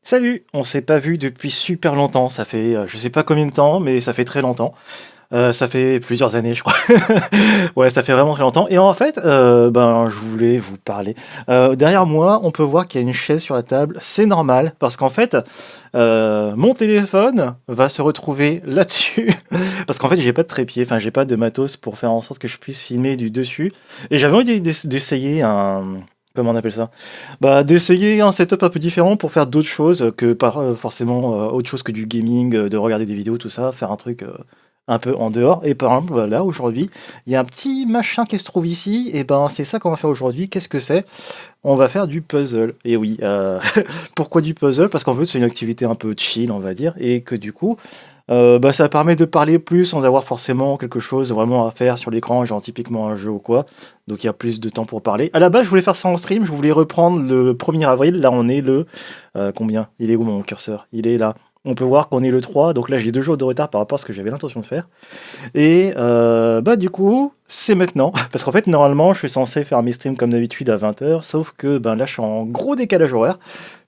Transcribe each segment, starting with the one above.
Salut, on s'est pas vu depuis super longtemps. Ça fait, je sais pas combien de temps, mais ça fait très longtemps. Ça fait plusieurs années, je crois. Ouais, ça fait vraiment très longtemps. Et en fait, je voulais vous parler. Derrière moi, on peut voir qu'il y a une chaise sur la table. C'est normal, parce qu'en fait, mon téléphone va se retrouver là-dessus. Parce qu'en fait, j'ai pas de trépied, enfin, j'ai pas de matos pour faire en sorte que je puisse filmer du dessus. Et j'avais envie d'essayer un. Comment on appelle ça? Bah, d'essayer un setup un peu différent pour faire d'autres choses que pas forcément autre chose que du gaming, de regarder des vidéos, tout ça, faire un truc un peu en dehors. Et par exemple, là, aujourd'hui, il y a un petit machin qui se trouve ici, et ben c'est ça qu'on va faire aujourd'hui. Qu'est-ce que c'est? On va faire du puzzle. Et oui, pourquoi du puzzle? Parce qu'en fait, c'est une activité un peu chill, on va dire, et que du coup, ça permet de parler plus sans avoir forcément quelque chose vraiment à faire sur l'écran, genre typiquement un jeu ou quoi. Donc il y a plus de temps pour parler. À la base, je voulais faire ça en stream, je voulais reprendre le 1er avril. Là, on est le combien? Il est où mon curseur? Il est là. On peut voir qu'on est le 3, donc là j'ai 2 jours de retard par rapport à ce que j'avais l'intention de faire. Et du coup, c'est maintenant. Parce qu'en fait, normalement, je suis censé faire mes streams comme d'habitude à 20 h, sauf que là, je suis en gros décalage horaire.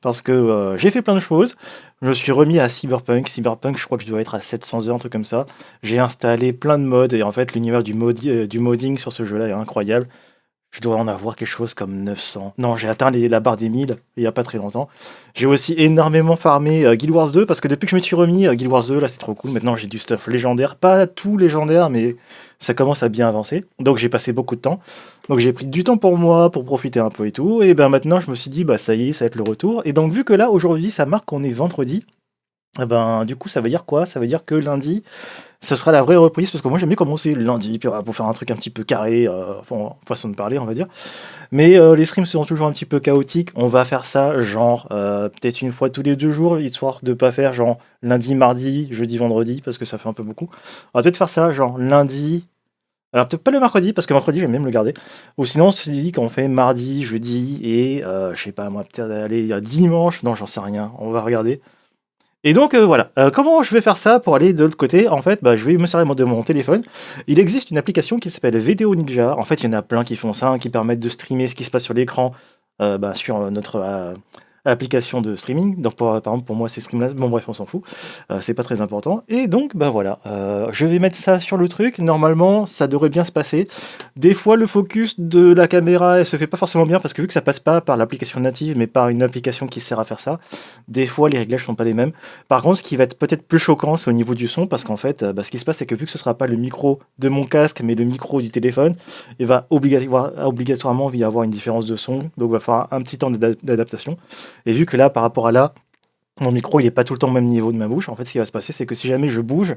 Parce que j'ai fait plein de choses. Je me suis remis à Cyberpunk. Cyberpunk, je crois que je dois être à 700 heures, un truc comme ça. J'ai installé plein de mods. Et en fait, l'univers du modding sur ce jeu-là est incroyable. Je dois en avoir quelque chose comme 900. Non, j'ai atteint la barre des 1000 il y a pas très longtemps. J'ai aussi énormément farmé Guild Wars 2 parce que depuis que je me suis remis à Guild Wars 2, là c'est trop cool. Maintenant j'ai du stuff légendaire. Pas tout légendaire, mais ça commence à bien avancer. Donc j'ai passé beaucoup de temps. Donc j'ai pris du temps pour moi, pour profiter un peu et tout. Et ben maintenant je me suis dit, bah ça y est, ça va être le retour. Et donc vu que là aujourd'hui ça marque qu'on est vendredi, eh ben du coup ça veut dire quoi? Ça veut dire que lundi, ce sera la vraie reprise parce que moi j'aime bien commencer le lundi puis, pour faire un truc un petit peu carré, enfin, façon de parler on va dire. Mais les streams seront toujours un petit peu chaotiques. On va faire ça genre peut-être une fois tous les 2 jours, histoire de pas faire genre lundi, mardi, jeudi, vendredi, parce que ça fait un peu beaucoup. On va peut-être faire ça genre lundi. Alors peut-être pas le mercredi, parce que mercredi j'aime bien me le garder. Ou sinon on se dit qu'on fait mardi, jeudi et je sais pas moi, peut-être aller dimanche. Non, j'en sais rien. On va regarder. Et donc voilà, comment je vais faire ça pour aller de l'autre côté? En fait, je vais me servir de mon téléphone. Il existe une application qui s'appelle Vidéo Ninja. En fait, il y en a plein qui font ça, hein, qui permettent de streamer ce qui se passe sur l'écran sur notre application de streaming. Donc par exemple, pour moi, c'est Streamlabs. Bon bref, on s'en fout. C'est pas très important. Et donc, voilà, je vais mettre ça sur le truc. Normalement, ça devrait bien se passer. Des fois, le focus de la caméra, elle se fait pas forcément bien parce que vu que ça passe pas par l'application native, mais par une application qui sert à faire ça, des fois, les réglages sont pas les mêmes. Par contre, ce qui va être peut-être plus choquant, c'est au niveau du son, parce qu'en fait, ce qui se passe, c'est que vu que ce sera pas le micro de mon casque, mais le micro du téléphone, il va obligatoirement y avoir une différence de son, donc il va falloir un petit temps d'adaptation. Et vu que là, par rapport à là, mon micro, il est pas tout le temps au même niveau de ma bouche. En fait, ce qui va se passer, c'est que si jamais je bouge,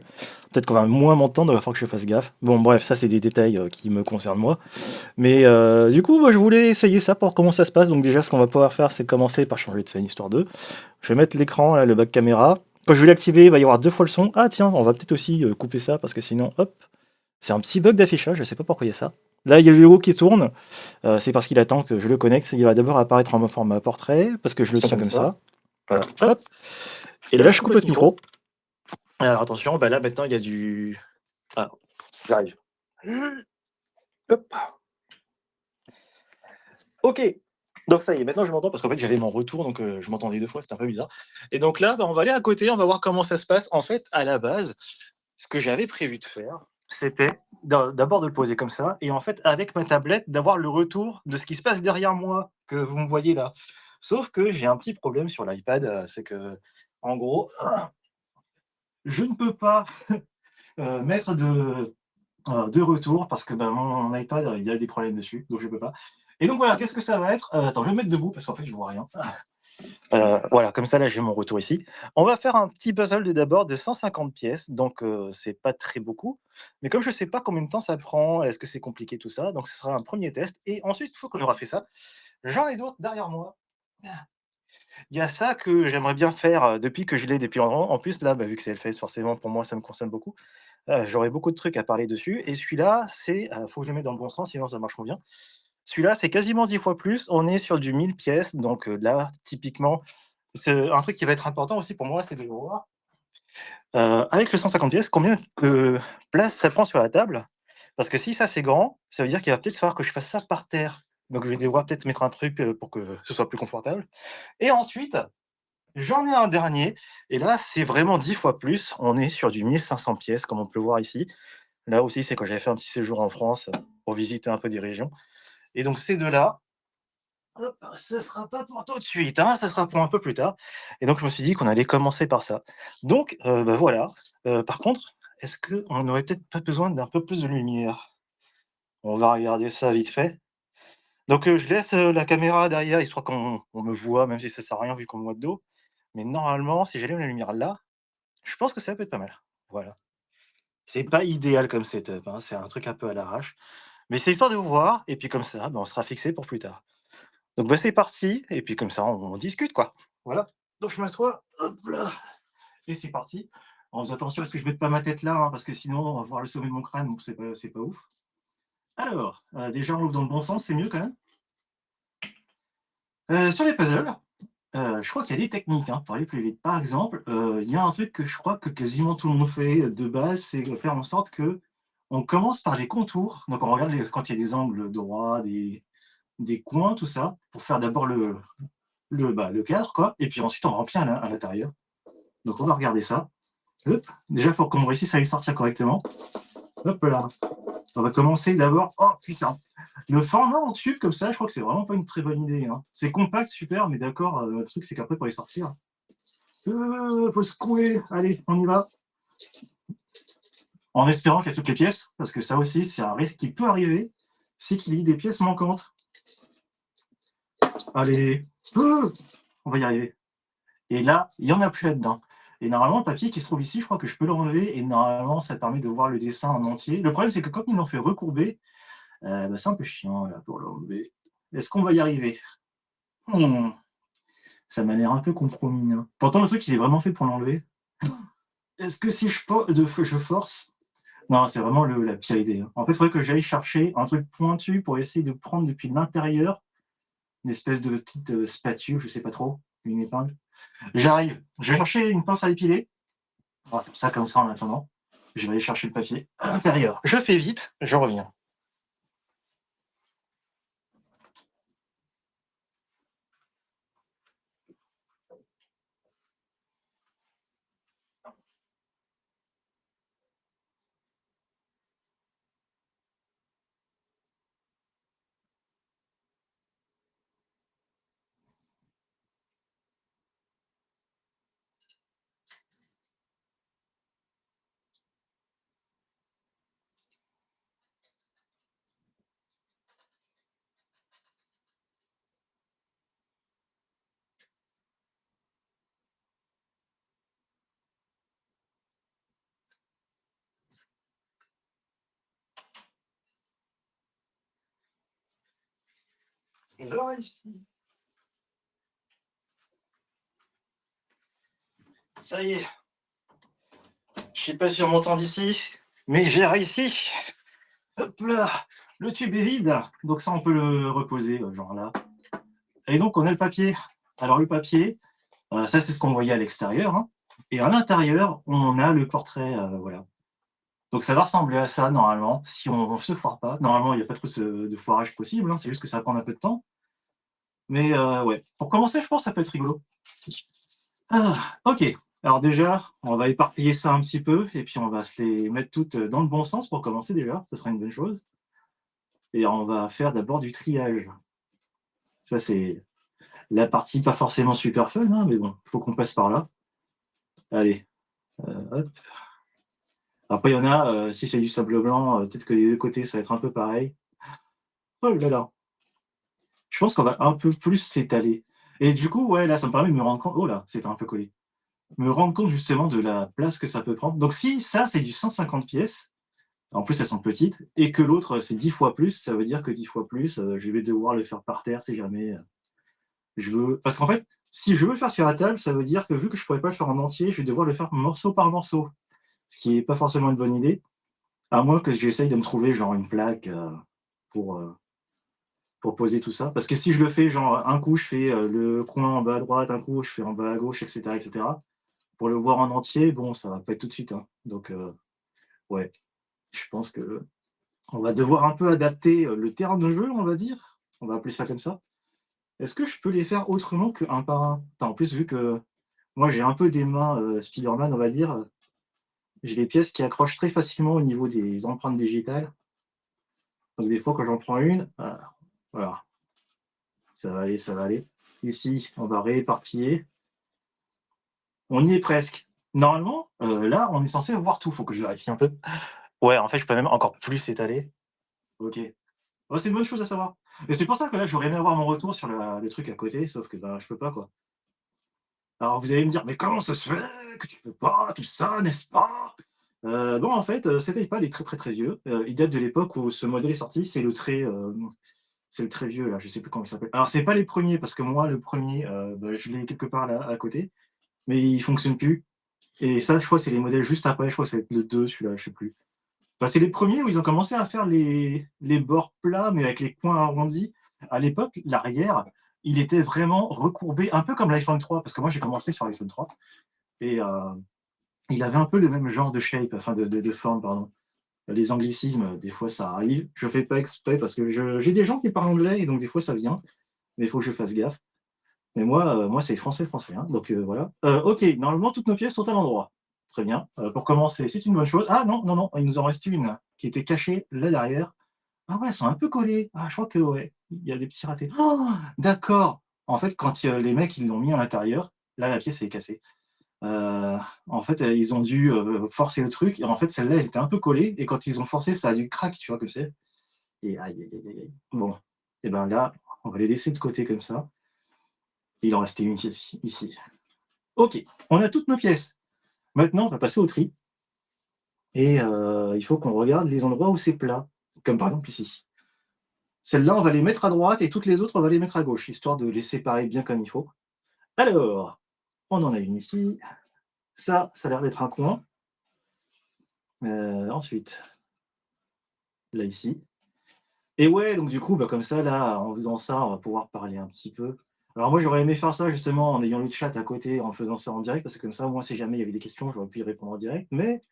peut-être qu'on va moins m'entendre, il va falloir que je fasse gaffe. Bon, bref, ça, c'est des détails qui me concernent moi. Mais du coup, moi, je voulais essayer ça pour voir comment ça se passe. Donc déjà, ce qu'on va pouvoir faire, c'est commencer par changer de scène, histoire de. Je vais mettre l'écran, là, le back caméra. Quand je vais l'activer, il va y avoir 2 fois le son. Ah tiens, on va peut-être aussi couper ça, parce que sinon, hop, c'est un petit bug d'affichage, je sais pas pourquoi il y a ça. Là, il y a le logo qui tourne, c'est parce qu'il attend que je le connecte. Il va d'abord apparaître en format portrait, parce que je le tiens Comme comme ça. ça. Voilà. Hop, Et et là, là, je je coupe coupe le votre micro. micro. Alors attention, là maintenant, il y a du... Ah, j'arrive. Hop. Ok. Donc ça y est, maintenant je m'entends parce qu'en fait j'avais mon retour, donc je m'entendais 2 fois, c'était un peu bizarre. Et donc là, on va aller à côté, on va voir comment ça se passe. En fait, à la base, ce que j'avais prévu de faire, c'était d'abord de le poser comme ça, et en fait, avec ma tablette, d'avoir le retour de ce qui se passe derrière moi, que vous me voyez là. Sauf que j'ai un petit problème sur l'iPad, c'est que, en gros, je ne peux pas mettre de retour parce que mon iPad, il y a des problèmes dessus, donc je peux pas. Et donc voilà, qu'est-ce que ça va être? Attends, je vais me mettre debout parce qu'en fait, je vois rien. Voilà, comme ça, là, j'ai mon retour ici. On va faire un petit puzzle d'abord de 150 pièces, donc c'est pas très beaucoup. Mais comme je sais pas combien de temps ça prend, est-ce que c'est compliqué tout ça, donc ce sera un premier test. Et ensuite, une fois qu'on aura fait ça, j'en ai d'autres derrière moi. Il y a ça que j'aimerais bien faire depuis que je l'ai depuis un an. En plus, là, vu que c'est Hellfest, forcément, pour moi, ça me concerne beaucoup. J'aurais beaucoup de trucs à parler dessus. Et celui-là, c'est, faut que je le mette dans le bon sens, sinon ça marche moins bien. Celui-là, c'est quasiment 10 fois plus. On est sur du 1000 pièces, donc là, typiquement, c'est un truc qui va être important aussi pour moi, c'est de voir, avec le 150 pièces, combien de place ça prend sur la table. Parce que si ça, c'est grand, ça veut dire qu'il va peut-être falloir que je fasse ça par terre. Donc je vais devoir peut-être mettre un truc, pour que ce soit plus confortable. Et ensuite, J'en ai un dernier et là, c'est vraiment 10 fois plus. On est sur du 1 500 pièces comme on peut le voir ici. Là aussi, c'est quand j'avais fait un petit séjour en France, pour visiter un peu des régions et donc ces 2 là, hop, ce sera pas pour tout de suite, hein, ça sera pour un peu plus tard et donc je me suis dit qu'on allait commencer par ça. Donc bah, voilà, par contre, est-ce qu'on aurait peut-être pas besoin d'un peu plus de lumière? On va regarder ça vite fait. Donc je laisse, la caméra derrière histoire qu'on me voit, même si ça sert à rien vu qu'on me voit de dos. Mais normalement, si j'allume la lumière là, je pense que ça peut être pas mal. Voilà. C'est pas idéal comme setup, hein, c'est un truc un peu à l'arrache, mais c'est histoire de voir et puis comme ça, bah, on sera fixé pour plus tard. Donc bah, c'est parti et puis comme ça on discute quoi. Voilà. Donc je m'assois, hop là et c'est parti. En faisant attention à ce que je mette pas ma tête là, hein, parce que sinon on va voir le sommet de mon crâne, donc c'est pas ouf. Alors, déjà on l'ouvre dans le bon sens, c'est mieux quand même. Sur les puzzles, je crois qu'il y a des techniques, hein, pour aller plus vite. Par exemple, il y a un truc que je crois que quasiment tout le monde fait, de base, c'est faire en sorte que on commence par les contours. Donc on regarde les quand il y a des angles droits, des coins, tout ça, pour faire d'abord le cadre quoi et puis ensuite on remplit à l'intérieur. Donc on va regarder ça. Hop, déjà il faut qu'on réussisse à les sortir correctement. Hop là. On va commencer d'abord oh putain! Le format en tube comme ça, je crois que c'est vraiment pas une très bonne idée, hein. C'est compact, super, mais d'accord, le truc c'est qu'après pour les sortir, faut secouer. Allez, on y va. En espérant qu'il y a toutes les pièces, parce que ça aussi, c'est un risque qui peut arriver, c'est qu'il y ait des pièces manquantes. Allez, on va y arriver. Et là, il y en a plus là-dedans. Et normalement, le papier qui se trouve ici, je crois que je peux l'enlever et normalement, ça permet de voir le dessin en entier. Le problème, c'est que comme ils l'ont fait recourber, bah, c'est un peu chiant là pour l'enlever. Est-ce qu'on va y arriver? Mmh, ça m'a l'air un peu compromis, hein. Pourtant, le truc, il est vraiment fait pour l'enlever. Est-ce que si je force? Non, c'est vraiment la pire idée, hein. En fait, il faudrait que j'aille chercher un truc pointu pour essayer de prendre depuis l'intérieur une espèce de petite, spatule, je sais pas trop, une épingle. J'arrive, je vais chercher une pince à épiler. On va faire ça comme ça en attendant. Je vais aller chercher le papier à l'intérieur. Je fais vite, je reviens. Je réussis. Ça y est, je sais pas si on m'entend d'ici, mais j'ai réussi. Hop là, le tube est vide, donc ça on peut le reposer, genre là. Et donc on a le papier. Alors le papier, ça c'est ce qu'on voyait à l'extérieur, hein, et à l'intérieur, on a le portrait, voilà. Donc ça va ressembler à ça normalement, si on se foire pas. Normalement, il y a pas trop de foirage possible, hein, c'est juste que ça va prendre un peu de temps. Mais ouais, pour commencer, je pense que ça peut être rigolo. Ah, OK. Alors déjà, on va éparpiller ça un petit peu et puis on va se les mettre toutes, dans le bon sens pour commencer déjà, ce sera une bonne chose et on va faire d'abord du triage. Ça, c'est la partie pas forcément super fun, hein, mais bon, faut qu'on passe par là. Allez, hop. Après, il y en a, si c'est du sable blanc, peut-être que des 2 côtés, ça va être un peu pareil. Oh là là! Je pense qu'on va un peu plus s'étaler et du coup, ouais, là, ça me permet de me rendre compte oh là, c'était un peu collé. Me rendre compte justement de la place que ça peut prendre. Donc si ça, c'est du 150 pièces, en plus elles sont petites et que l'autre, c'est 10 fois plus, ça veut dire que 10 fois plus, je vais devoir le faire par terre si jamais, je veux parce qu'en fait, si je veux le faire sur la table, ça veut dire que vu que je pourrais pas le faire en entier, je vais devoir le faire morceau par morceau, ce qui est pas forcément une bonne idée, à moins que j'essaye de me trouver genre une plaque, pour, heu pour poser tout ça. Parce que si je le fais, genre, un coup, je fais le coin en bas à droite, un coup, je fais en bas à gauche, et cetera. Pour le voir en entier, bon, ça va pas être tout de suite, hein. Donc, ouais, je pense que on va devoir un peu adapter le terrain de jeu, on va dire. On va appeler ça comme ça. Est-ce que je peux les faire autrement qu'un par un? Enfin, en plus, vu que Moi, j'ai un peu des mains, Spider-Man, on va dire, j'ai les pièces qui accrochent très facilement au niveau des empreintes digitales. Donc des fois, quand j'en prends une, voilà, ça va aller, ça va aller. Ici, on va rééparpiller. On y est presque. Normalement, là, on est censé voir tout. Faut que je vérifie un peu. Ouais, en fait, je peux même encore plus étaler. OK. Oh, c'est une bonne chose à savoir. Et c'est pour ça que là, j'aurais aimé avoir mon retour sur le truc à côté, sauf que, bah, je peux pas, quoi. Alors vous allez me dire: «Mais comment ça se fait que tu peux pas, tout ça, n'est-ce pas?» Bon, en fait, cet iPad est très, très, très vieux. Il date de l'époque où ce modèle est sorti. C'est le très vieux là, je sais plus comment il s'appelle. Alors c'est pas les premiers parce que moi le premier, bah, je l'ai quelque part là, à côté, mais il fonctionne plus et ça, je crois, c'est les modèles juste après. Je crois que c'est le 2 celui-là, je sais plus. Enfin, c'est les premiers où ils ont commencé à faire les bords plats, mais avec les coins arrondis. À l'époque, l'arrière, il était vraiment recourbé, un peu comme l'iPhone 3, parce que moi j'ai commencé sur l'iPhone 3 et il avait un peu le même genre de shape, enfin de forme, pardon. Les anglicismes, des fois ça arrive. Je fais pas exprès parce que j'ai des gens qui parlent anglais et donc des fois ça vient, mais il faut que je fasse gaffe. Mais moi c'est français, français, hein, donc voilà. OK, normalement toutes nos pièces sont à l'endroit. Très bien, pour commencer, c'est une bonne chose. Ah non, non, non, il nous en reste une qui était cachée là derrière. Ah ouais, elles sont un peu collées. Ah, je crois que ouais, il y a des petits ratés. Oh! D'accord! En fait, quand, les mecs, ils l'ont mis à l'intérieur, là, la pièce est cassée. Heu, En fait, ils ont dû, forcer le truc et en fait, celles-là, elles étaient un peu collées et quand ils ont forcé, ça a dû crack, tu vois comme c'est? Et aïe, aïe, aïe, aïe, aïe. Bon, et ben là, on va les laisser de côté comme ça. Il en restait une ici. OK, on a toutes nos pièces. Maintenant, on va passer au tri et il faut qu'on regarde les endroits où c'est plat, comme par exemple ici. Celles-là, on va les mettre à droite et toutes les autres, on va les mettre à gauche, histoire de les séparer bien comme il faut. Alors, on en a une ici. Ça a l'air d'être un coin. Ensuite, là, ici. Et ouais, donc du coup, bah, comme ça, là, en faisant ça, on va pouvoir parler un petit peu. Alors moi, j'aurais aimé faire ça justement en ayant le chat à côté, en faisant ça en direct, parce que comme ça, moi, si jamais il y avait des questions, j'aurais pu y répondre en direct. Mais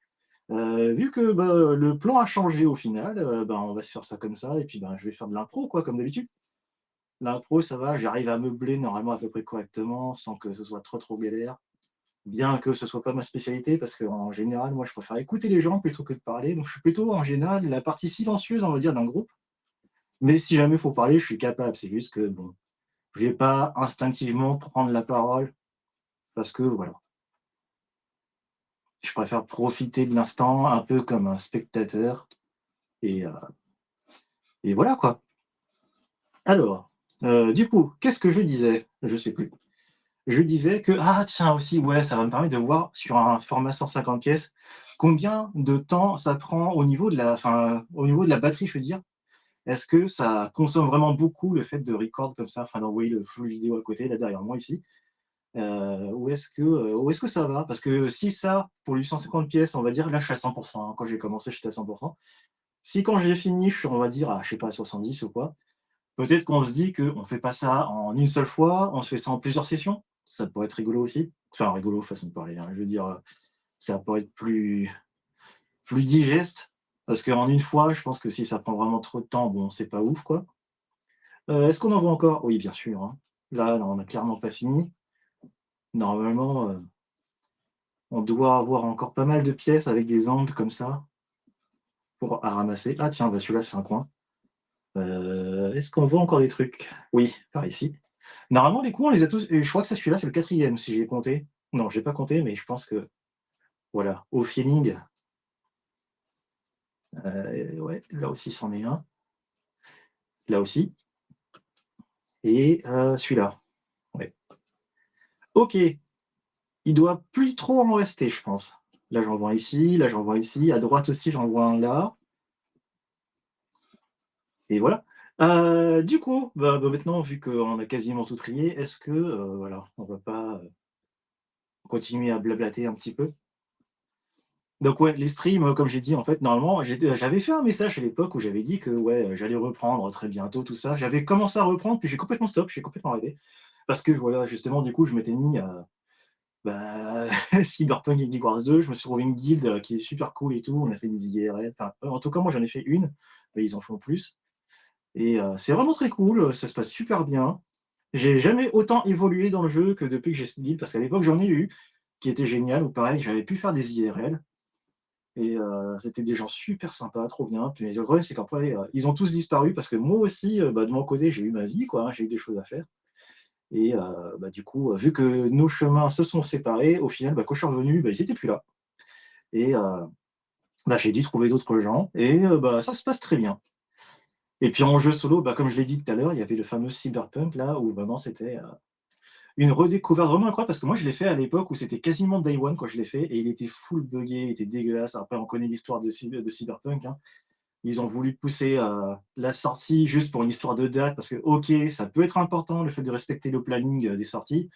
vu que bah, le plan a changé au final, ben, on va se faire ça comme ça, et puis ben, je vais faire de l'impro, quoi, comme d'habitude. L'impro, ça va, j'arrive à meubler normalement à peu près correctement, sans que ce soit trop, trop galère. Bien que ce soit pas ma spécialité, parce qu'en général, moi, je préfère écouter les gens plutôt que de parler. Donc, je suis plutôt, en général, la partie silencieuse, on va dire, d'un groupe. Mais si jamais il faut parler, je suis capable. C'est juste que, bon, je vais pas instinctivement prendre la parole parce que, voilà, je préfère profiter de l'instant un peu comme un spectateur et, heu, et voilà, quoi. Alors, du coup, qu'est-ce que je disais? Je sais plus. Je disais que ah tiens aussi, ouais, ça va me permettre de voir sur un format 150 pièces, combien de temps ça prend au niveau de la au niveau de la batterie, je veux dire. Est-ce que ça consomme vraiment beaucoup le fait de record comme ça, enfin d'envoyer le flux vidéo à côté, là derrière moi ici? Où est-ce que ça va? Parce que si ça, pour du 150 pièces, on va dire là je suis à 100, hein, quand j'ai commencé, j'étais à 100. Si quand j'ai fini, je suis on va dire à je sais pas 70 ou quoi, peut-être qu'on se dit qu'on fait pas ça en une seule fois, on se fait ça en plusieurs sessions. Ça pourrait être rigolo aussi. Enfin rigolo, façon de parler, hein. Je veux dire, ça pourrait être plus digeste, parce qu'en une fois, je pense que si ça prend vraiment trop de temps, bon, c'est pas ouf, quoi. Est-ce qu'on en voit encore? Oui, bien sûr, hein. Là, non, on a clairement pas fini. Normalement, on doit avoir encore pas mal de pièces avec des angles comme ça pour à ramasser. Ah tiens, bah, celui-là, c'est un coin. Est-ce qu'on voit encore des trucs? Oui, par ici. Normalement, les coups, on les a tous et je crois que c'est celui-là, c'est le quatrième si j'ai compté. Non, j'ai pas compté, mais je pense que voilà, au feeling, ouais, là aussi, c'en est un. Là aussi et celui-là. Ouais. OK, il doit plus trop en rester, je pense. Là, j'en vois ici, là, j'en vois ici, à droite aussi, j'en vois un là et voilà. Du coup, bah, maintenant, vu qu'on a quasiment tout trié, est-ce que, voilà, on va pas, continuer à blablater un petit peu? Donc ouais, les streams, comme j'ai dit, en fait, normalement, j'avais fait un message à l'époque où j'avais dit que, ouais, j'allais reprendre très bientôt, tout ça. J'avais commencé à reprendre, puis j'ai complètement stop, j'ai complètement arrêté. Parce que voilà, justement, du coup, je m'étais mis, bah, Cyberpunk Edge Wars 2, je me suis trouvé une guilde, qui est super cool et tout. On a fait des IRL, enfin, en tout cas, moi, j'en ai fait une, mais ils en font plus et c'est vraiment très cool, ça se passe super bien. J'ai jamais autant évolué dans le jeu que depuis que j'ai ce guide, parce qu'à l'époque, j'en ai eu qui étaient géniales, où pareil, j'avais pu faire des IRL et c'était des gens super sympas, trop bien. Puis le problème, c'est qu'après, ils ont tous disparu parce que moi aussi, bah, de mon côté, j'ai eu ma vie, quoi, hein, j'ai eu des choses à faire et bah, du coup, vu que nos chemins se sont séparés, au final, bah, quand je suis revenu, bah, ils étaient plus là et bah, j'ai dû trouver d'autres gens et bah, ça se passe très bien. Et puis en jeu solo, bah, comme je l'ai dit tout à l'heure, il y avait le fameux Cyberpunk là, où vraiment c'était, une redécouverte vraiment incroyable parce que moi je l'ai fait à l'époque où c'était quasiment day one quand je l'ai fait et il était full buggé, il était dégueulasse. Après on connaît l'histoire de Cyberpunk, hein. Ils ont voulu pousser, la sortie juste pour une histoire de date parce que OK, ça peut être important le fait de respecter le planning, des sorties.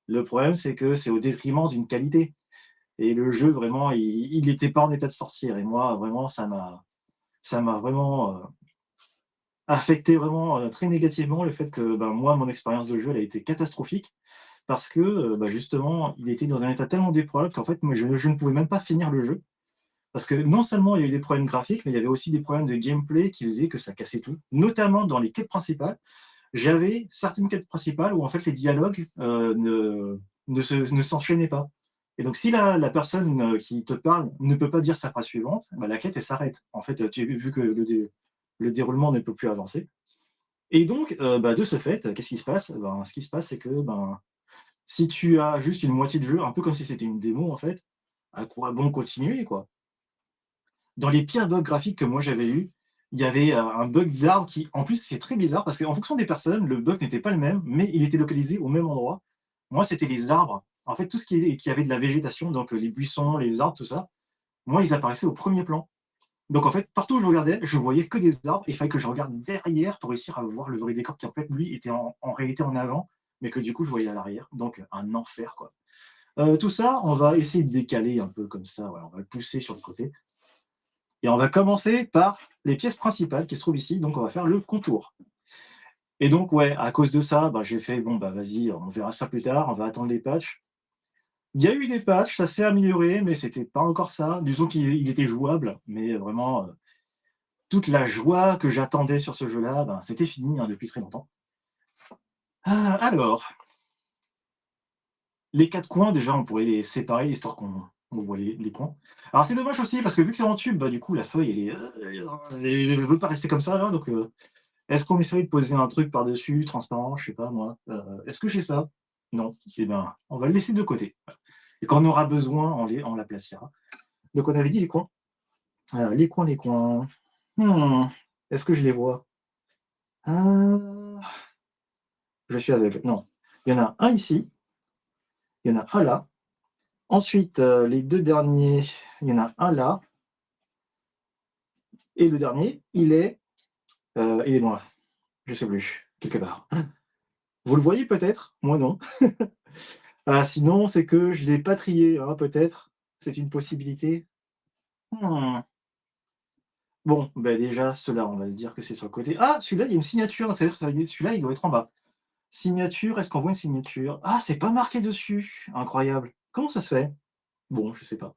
Le problème c'est que c'est au détriment d'une qualité et le jeu vraiment il était pas en état de sortir et moi vraiment ça m'a vraiment, affecté vraiment, très négativement le fait que, ben, moi mon expérience de jeu elle a été catastrophique. Parce que, bah, justement, il était dans un état tellement déplorable qu'en fait, moi, je ne pouvais même pas finir le jeu. Parce que non seulement il y a eu des problèmes graphiques, mais il y avait aussi des problèmes de gameplay qui faisaient que ça cassait tout. Notamment dans les quêtes principales. J'avais certaines quêtes principales où en fait les dialogues, ne s'enchaînaient pas. Et donc si la personne, qui te parle ne peut pas dire sa phrase suivante, bah, la quête elle s'arrête. En fait, tu vu que le déroulement ne peut plus avancer et donc, bah, de ce fait, qu'est-ce qui se passe? Ben, ce qui se passe, c'est que, ben, si tu as juste une moitié de jeu, un peu comme si c'était une démo en fait, à quoi bon continuer quoi? Dans les pires bugs graphiques que moi j'avais eu, il y avait, un bug d'arbre qui en plus c'est très bizarre parce qu'en fonction des personnes, le bug n'était pas le même, mais il était localisé au même endroit. Moi, c'était les arbres. En fait, tout ce qui avait de la végétation, donc, les buissons, les arbres, tout ça, moi, ils apparaissaient au premier plan. Donc en fait, partout où je regardais, je voyais que des arbres et il fallait que je regarde derrière pour réussir à voir le vrai décor qui en fait, lui, était en réalité en avant, mais que du coup je voyais à l'arrière. Donc un enfer quoi. Tout ça, on va essayer de décaler un peu comme ça, voilà, on va le pousser sur le côté et on va commencer par les pièces principales qui se trouvent ici, donc on va faire le contour et donc ouais, à cause de ça, bah, j'ai fait: «Bon, bah, vas-y, on verra ça plus tard, on va attendre les patchs». Il y a eu des patchs, ça s'est amélioré, mais c'était pas encore ça. Disons qu'il était jouable, mais vraiment, toute la joie que j'attendais sur ce jeu-là, ben, c'était fini, hein, depuis très longtemps. Alors, les 4 coins, déjà, on pourrait les séparer histoire qu'on voit les coins. Alors c'est dommage aussi parce que vu que c'est en tube, bah, du coup, la feuille, elle veut pas rester comme ça là, donc est-ce qu'on essaierait de poser un truc par-dessus, transparent? Je sais pas moi. Est-ce que j'ai ça? Non. Eh ben, on va le laisser de côté. Et quand on aura besoin, on la placera. Donc on avait dit les coins. Les coins, les coins. Mmh, est-ce que je les vois? Heu, je suis aveugle. Non. Il y en a un ici, il y en a un là. Ensuite, les 2 derniers, il y en a un là et le dernier, il est loin, je sais plus, quelque part. Vous le voyez peut-être? Moi non. Ah sinon, c'est que je l'ai pas trié, hein, peut-être? C'est une possibilité? Mmh. Bon, bah, déjà, ceux-là, on va se dire que c'est sur le côté. Ah! Celui-là, il y a une signature, donc ça veut dire que celui-là, il doit être en bas. Signature, est-ce qu'on voit une signature? Ah, c'est pas marqué dessus! Incroyable. Comment ça se fait? Bon, je sais pas.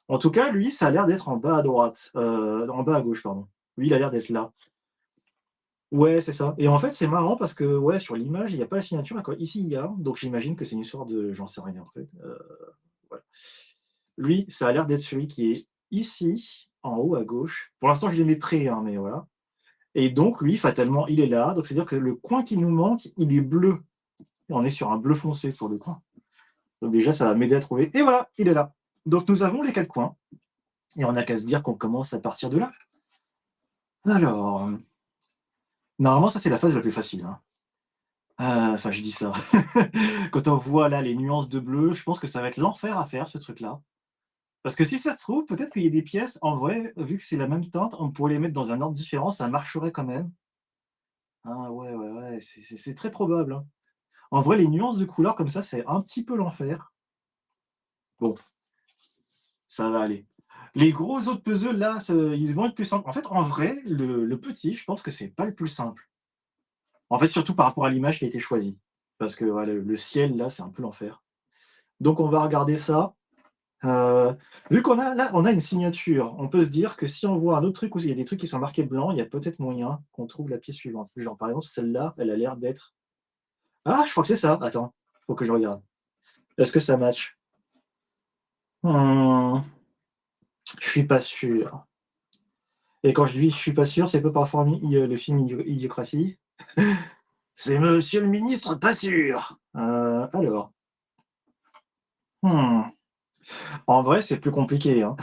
En tout cas, lui, ça a l'air d'être en bas à droite, en bas à gauche, pardon. Lui, il a l'air d'être là. Ouais, c'est ça et en fait, c'est marrant parce que, ouais, sur l'image, il y a pas la signature, quoi. Ici, il y a, donc j'imagine que c'est une histoire de j'en sais rien, en fait, voilà. Lui, ça a l'air d'être celui qui est ici, en haut à gauche. Pour l'instant, je les mets près, hein, mais voilà et donc lui, fatalement, il est là, donc c'est-à-dire que le coin qui nous manque, il est bleu. On est sur un bleu foncé pour le coin. Donc déjà, ça va m'aider à trouver et voilà, il est là. Donc nous avons les 4 coins et on n'a qu'à se dire qu'on commence à partir de là. Alors, normalement, ça, c'est la phase la plus facile, hein. Enfin, je dis ça. Quand on voit là les nuances de bleu, je pense que ça va être l'enfer à faire ce truc-là. Parce que si ça se trouve, peut-être qu'il y a des pièces, en vrai, vu que c'est la même teinte, on pourrait les mettre dans un ordre différent, ça marcherait quand même. Ah ouais, ouais, ouais, c'est très probable, hein. En vrai, les nuances de couleurs comme ça, c'est un petit peu l'enfer. Bon, ça va aller. Les gros autres puzzles là, ils vont être plus simples. En fait, en vrai, le petit, je pense que c'est pas le plus simple. En fait, surtout par rapport à l'image qui a été choisie. Parce que ouais, le ciel là, c'est un peu l'enfer. Donc on va regarder ça. Vu qu'on a là, on a une signature, on peut se dire que si on voit un autre truc où il y a des trucs qui sont marqués blanc, il y a peut-être moyen qu'on trouve la pièce suivante. Genre par exemple celle-là, elle a l'air d'être Ah, je crois que c'est ça. Attends, faut que je regarde. Est-ce que ça match? Mmh, je suis pas sûr. Et quand je dis: «Je suis pas sûr», c'est pas parfois le film Idiocratie? C'est monsieur le ministre pas sûr. Alors, mmh, en vrai, c'est plus compliqué, hein.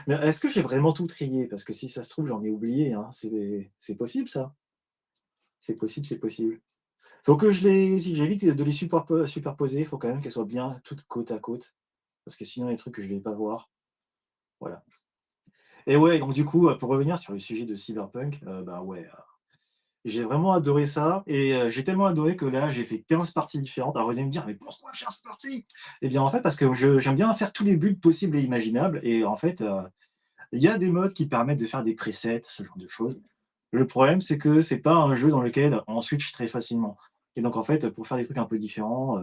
Mais est-ce que j'ai vraiment tout trié? Parce que si ça se trouve, j'en ai oublié, hein. C'est possible ça. C'est possible, c'est possible. Faut que je les si j'évite de les superposer, il faut quand même qu'elles soient bien toutes côte à côte, parce que sinon il y a des trucs que je vais pas voir. Voilà. Et ouais, donc du coup, pour revenir sur le sujet de Cyberpunk, bah, ouais, j'ai vraiment adoré ça et j'ai tellement adoré que là, j'ai fait 15 parties différentes. Alors vous allez me dire: «Mais pourquoi 15 parties?» Eh bien, en fait, parce que j'aime bien faire tous les builds possibles et imaginables et en fait, il y a des modes qui permettent de faire des presets, ce genre de choses. Le problème, c'est que c'est pas un jeu dans lequel on switch très facilement et donc en fait, pour faire des trucs un peu différents,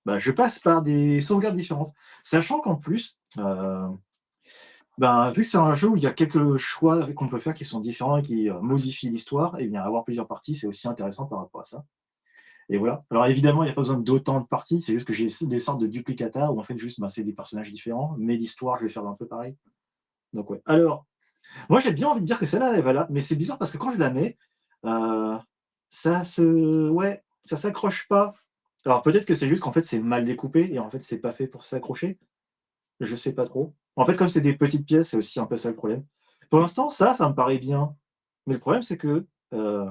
bah, je passe par des sauvegardes différentes. Sachant qu'en plus, ben, vu que c'est un jeu où il y a quelques choix qu'on peut faire qui sont différents et qui, modifient l'histoire et bien avoir plusieurs parties, c'est aussi intéressant par rapport à ça et voilà. Alors évidemment, il y a pas besoin d'autant de parties, c'est juste que j'ai des sortes de duplicata où en fait juste, ben, c'est des personnages différents, mais l'histoire, je vais faire un peu pareil. Donc ouais. Alors, moi j'ai bien envie de dire que celle-là est valable, mais c'est bizarre parce que quand je la mets, heu, ça se ouais, ça s'accroche pas. Alors peut-être que c'est juste qu'en fait c'est mal découpé et en fait c'est pas fait pour s'accrocher. Je sais pas trop. En fait, comme c'est des petites pièces, c'est aussi un peu ça le problème. Pour l'instant, ça me paraît bien. Mais le problème, c'est que, je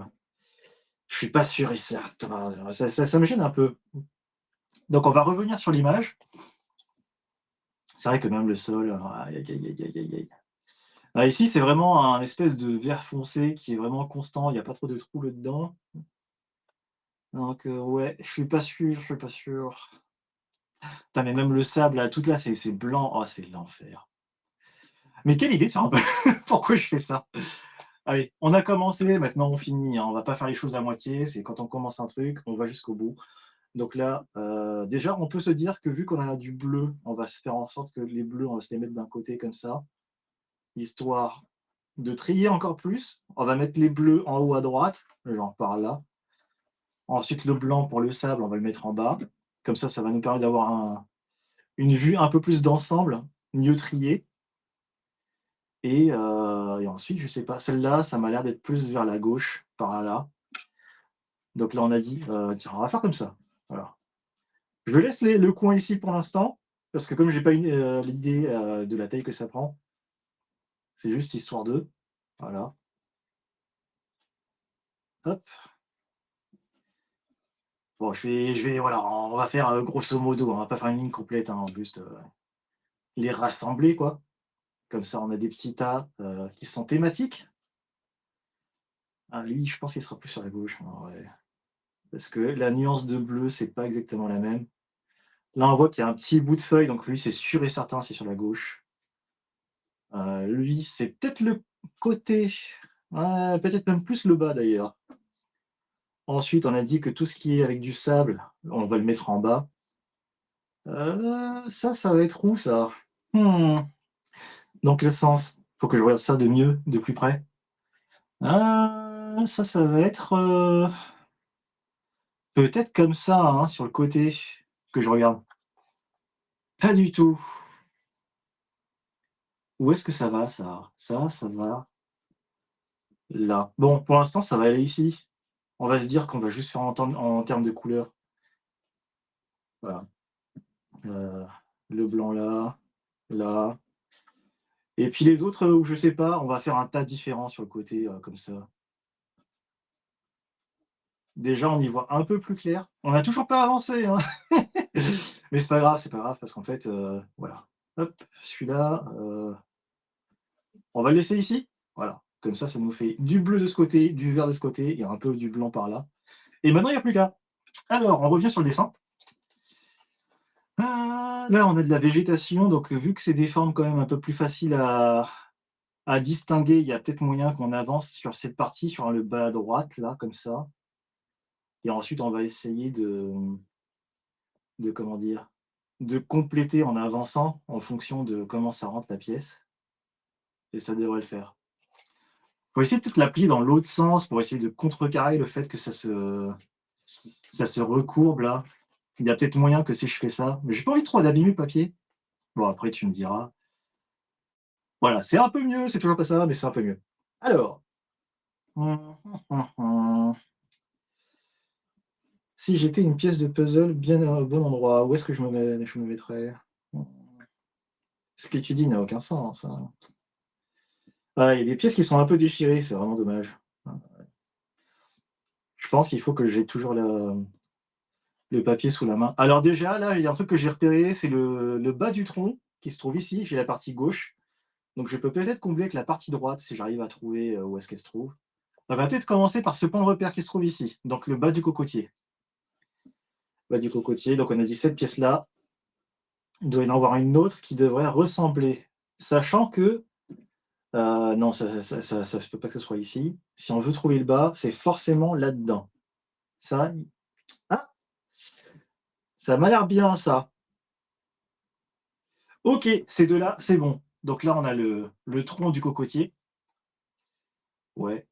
suis pas sûr et certain. Ça me gêne un peu. Donc on va revenir sur l'image. C'est vrai que même le sol, aïe, aïe, aïe, aïe, aïe, aïe, aïe. Ah, ici, c'est vraiment un espèce de vert foncé qui est vraiment constant, il y a pas trop de trous là-dedans. Donc ouais, je suis pas sûr, je suis pas sûr. Putain, mais même le sable là, tout là, c'est blanc. Oh, c'est l'enfer. Mais quelle idée sur un peu pourquoi je fais ça? Allez, on a commencé, maintenant on finit, hein. On va pas faire les choses à moitié, c'est quand on commence un truc, on va jusqu'au bout. Donc là, déjà, on peut se dire que vu qu'on a du bleu, on va se faire en sorte que les bleus, on va se les mettre d'un côté comme ça, histoire de trier encore plus. On va mettre les bleus en haut à droite, genre par là. Ensuite, le blanc pour le sable, on va le mettre en bas. Comme ça va nous permettre d'avoir une vue un peu plus d'ensemble, mieux triée. Et ensuite, je sais pas, celle-là, ça m'a l'air d'être plus vers la gauche, par là. Donc là, on a dit, tiens, on va faire comme ça. Voilà. Je laisse le coin ici pour l'instant, parce que comme j'ai pas l'idée de la taille que ça prend, c'est juste histoire de. Voilà. Hop. Bon, voilà, on va faire grosso modo, on va pas faire une ligne complète, hein, juste les rassembler, quoi. Comme ça, on a des petits tas qui sont thématiques. Ah, lui, je pense qu'il sera plus sur la gauche, en vrai. Parce que la nuance de bleu, c'est pas exactement la même. Là, on voit qu'il y a un petit bout de feuille, donc lui, c'est sûr et certain, c'est sur la gauche. Lui, c'est peut-être le côté, ouais, peut-être même plus le bas d'ailleurs. Ensuite, on a dit que tout ce qui est avec du sable, on va le mettre en bas. Ça va être où ça? Mmh, dans quel sens? Faut que je regarde ça de mieux, de plus près. Ça va être, peut-être comme ça, hein, sur le côté, que je regarde. Pas du tout. Où est-ce que ça va ça? Ça va là. Bon, pour l'instant, ça va aller ici. On va se dire qu'on va juste faire en termes de couleurs. Voilà. Heu, le blanc là, là et puis les autres, où je sais pas, on va faire un tas différent sur le côté, comme ça. Déjà, on y voit un peu plus clair. On a toujours pas avancé, hein, mais c'est pas grave parce qu'en fait, voilà. Hop, celui-là, on va le laisser ici. Voilà, comme ça nous fait du bleu de ce côté, du vert de ce côté et un peu du blanc par là et maintenant il y a plus qu'à. Alors, on revient sur le dessin. Là, on a de la végétation, donc vu que c'est des formes quand même un peu plus faciles à distinguer, il y a peut-être moyen qu'on avance sur cette partie, sur le bas à droite, là, comme ça. Et ensuite, on va essayer de comment dire? De compléter en avançant en fonction de comment ça rentre la pièce et ça devrait le faire. Faut essayer peut-être de la plier dans l'autre sens pour essayer de contrecarrer le fait que ça se Ça se recourbe là. Il y a peut-être moyen que si je fais ça, mais j'ai pas envie trop d'abîmer le papier. Bon après tu me diras. Voilà, c'est un peu mieux, c'est toujours pas ça, mais c'est un peu mieux. Alors, si j'étais une pièce de puzzle bien au bon endroit, où est-ce que je me mettrais? Mmh, ce que tu dis n'a aucun sens, hein. Ah, il y a des pièces qui sont un peu déchirées, c'est vraiment dommage. Hein. Je pense qu'il faut que j'ai toujours le papier sous la main. Alors déjà, là, il y a un truc que j'ai repéré, c'est le bas du tronc qui se trouve ici. J'ai la partie gauche, donc je peux peut-être combler avec la partie droite si j'arrive à trouver, où est-ce qu'elle se trouve. On va peut-être commencer par ce point de repère qui se trouve ici, donc le bas du cocotier. Bas du cocotier, donc on a dit cette pièce-là. Il doit y en avoir une autre qui devrait ressembler. Sachant que, non, ça se peut pas que ce soit ici. Si on veut trouver le bas, c'est forcément là-dedans. Ça, ah! Ça m'a l'air bien ça. OK, ces 2 là, c'est bon. Donc là, on a le tronc du cocotier. Ouais,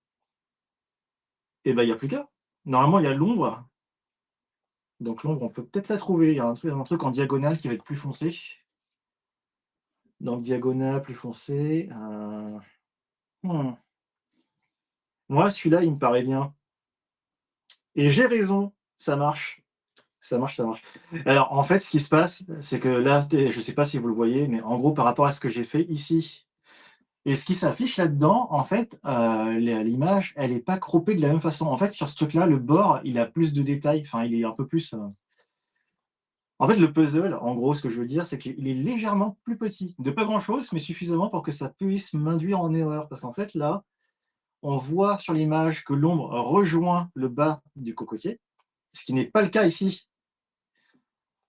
et ben il y a plus qu'à. Normalement, il y a l'ombre, donc l'ombre, on peut peut-être la trouver. Il y a un truc en diagonale qui va être plus foncé. Donc diagonale, plus foncé, mmh, moi celui-là, il me paraît bien et j'ai raison, ça marche. Ça marche, ça marche. Alors, en fait, ce qui se passe, c'est que là, je ne sais pas si vous le voyez, mais en gros, par rapport à ce que j'ai fait ici et ce qui s'affiche là-dedans, en fait, l'image, elle est pas croppée de la même façon. En fait, sur ce truc-là, le bord, il a plus de détails, enfin, il est un peu plus, en fait, le puzzle, en gros, ce que je veux dire, c'est qu'il est légèrement plus petit. De pas grand-chose, mais suffisamment pour que ça puisse m'induire en erreur. Parce qu'en fait, là, on voit sur l'image que l'ombre rejoint le bas du cocotier, ce qui n'est pas le cas ici.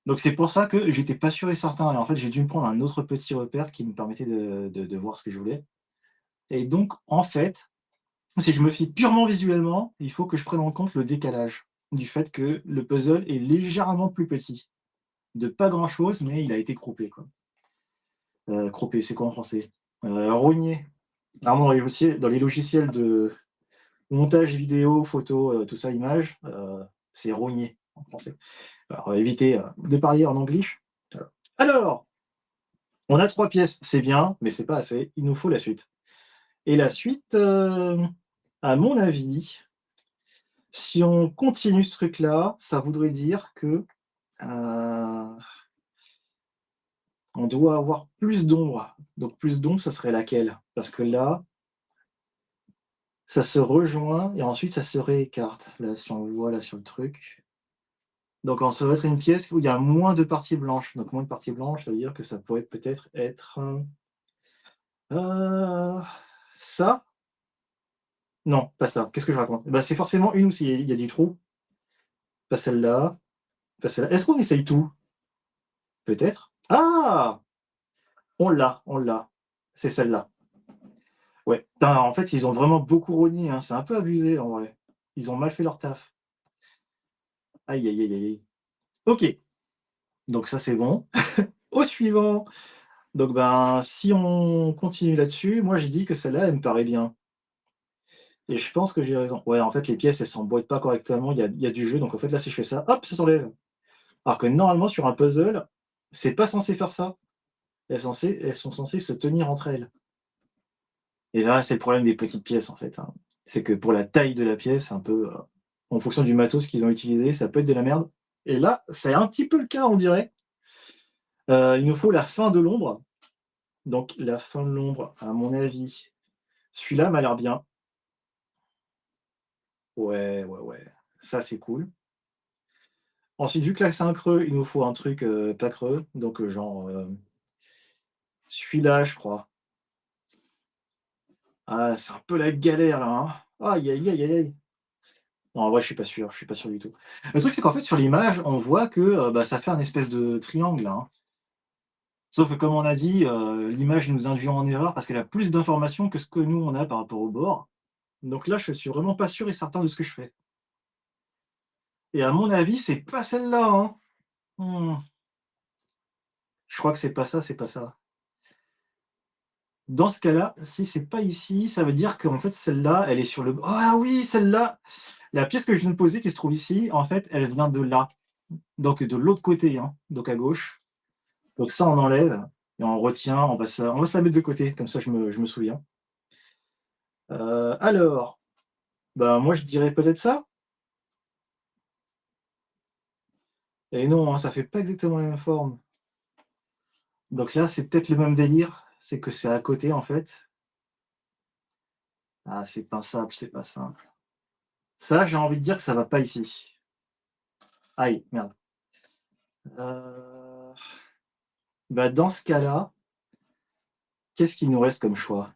Donc c'est pour ça que j'étais pas sûr et certain et en fait, j'ai dû me prendre un autre petit repère qui me permettait de voir ce que je voulais et donc en fait, si je me fie purement visuellement, il faut que je prenne en compte le décalage du fait que le puzzle est légèrement plus petit. De pas grand chose, mais il a été croppé quoi. Croppé, c'est quoi en français? Rogné. Normalement dans les logiciels de montage vidéo, photo, tout ça, images, c'est rogné en français. Alors on va éviter, de parler en anglish. Alors on a 3 pièces, c'est bien, mais c'est pas assez. Il nous faut la suite. Et la suite, à mon avis, si on continue ce truc-là, ça voudrait dire que, heu, on doit avoir plus d'ombre. Donc plus d'ombre, ça serait laquelle? Parce que là, ça se rejoint et ensuite ça se réécarte. Là, si on voit là sur le truc. Donc ça doit être une pièce où il y a moins de parties blanches. Donc moins de parties blanches, ça veut dire que ça pourrait peut-être être, heu, ça? Non, pas ça. Qu'est-ce que je raconte? Bah, c'est forcément une où il y a des trous. Pas celle-là, pas celle-là. Est-ce qu'on essaye tout? Peut-être? Ah! On l'a, on l'a. C'est celle-là. Ouais. Putain, en fait, ils ont vraiment beaucoup rogné, hein. C'est un peu abusé, en vrai. Ils ont mal fait leur taf. Aïe, aïe, aïe, aïe, aïe. OK, donc ça, c'est bon. Au suivant. Donc ben, si on continue là-dessus, moi, je dis que celle-là, elle me paraît bien et je pense que j'ai raison. Ouais, en fait, les pièces, elles s'emboîtent pas correctement. Il y a du jeu, donc en fait, là, si je fais ça, hop, ça s'enlève. Alors que normalement, sur un puzzle, c'est pas censé faire ça. Elles sont censées se tenir entre elles. Et là, c'est le problème des petites pièces, en fait, hein. C'est que pour la taille de la pièce, un peu, en fonction du matos qu'ils ont utilisé, ça peut être de la merde. Et là, c'est un petit peu le cas, on dirait. Il nous faut la fin de l'ombre. Donc la fin de l'ombre, à mon avis, celui-là m'a l'air bien. Ouais, ouais, ouais, ça, c'est cool. Ensuite, vu que là, c'est un creux, il nous faut un truc, pas creux, donc genre, celui-là, je crois. Ah, c'est un peu la galère, là, hein. Aïe, aïe, aïe, aïe, aïe. Non, en vrai, je suis pas sûr du tout. Le truc, c'est qu'en fait, sur l'image, on voit que, bah, ça fait un espèce de triangle, là, hein. Sauf que comme on a dit, l'image nous induit en erreur parce qu'elle a plus d'informations que ce que nous, on a par rapport au bord. Donc là, je suis vraiment pas sûr et certain de ce que je fais. Et à mon avis, c'est pas celle-là, hein. Mmh, je crois que c'est pas ça, c'est pas ça. Dans ce cas-là, si c'est pas ici, ça veut dire qu'en fait celle-là, elle est sur le ah oui, celle-là! La pièce que je viens de poser qui se trouve ici, en fait, elle vient de là, donc de l'autre côté, hein, donc à gauche. Donc ça, on enlève et on retient, on va se la mettre de côté, comme ça je me souviens. Alors, bah, moi je dirais peut-être ça? Et non, hein, ça fait pas exactement la même forme. Donc là, c'est peut-être le même délire, c'est que c'est à côté en fait. Ah, c'est pas simple, c'est pas simple. Ça, j'ai envie de dire que ça va pas ici. Aïe, merde. Heu, bah, dans ce cas-là, qu'est-ce qu'il nous reste comme choix?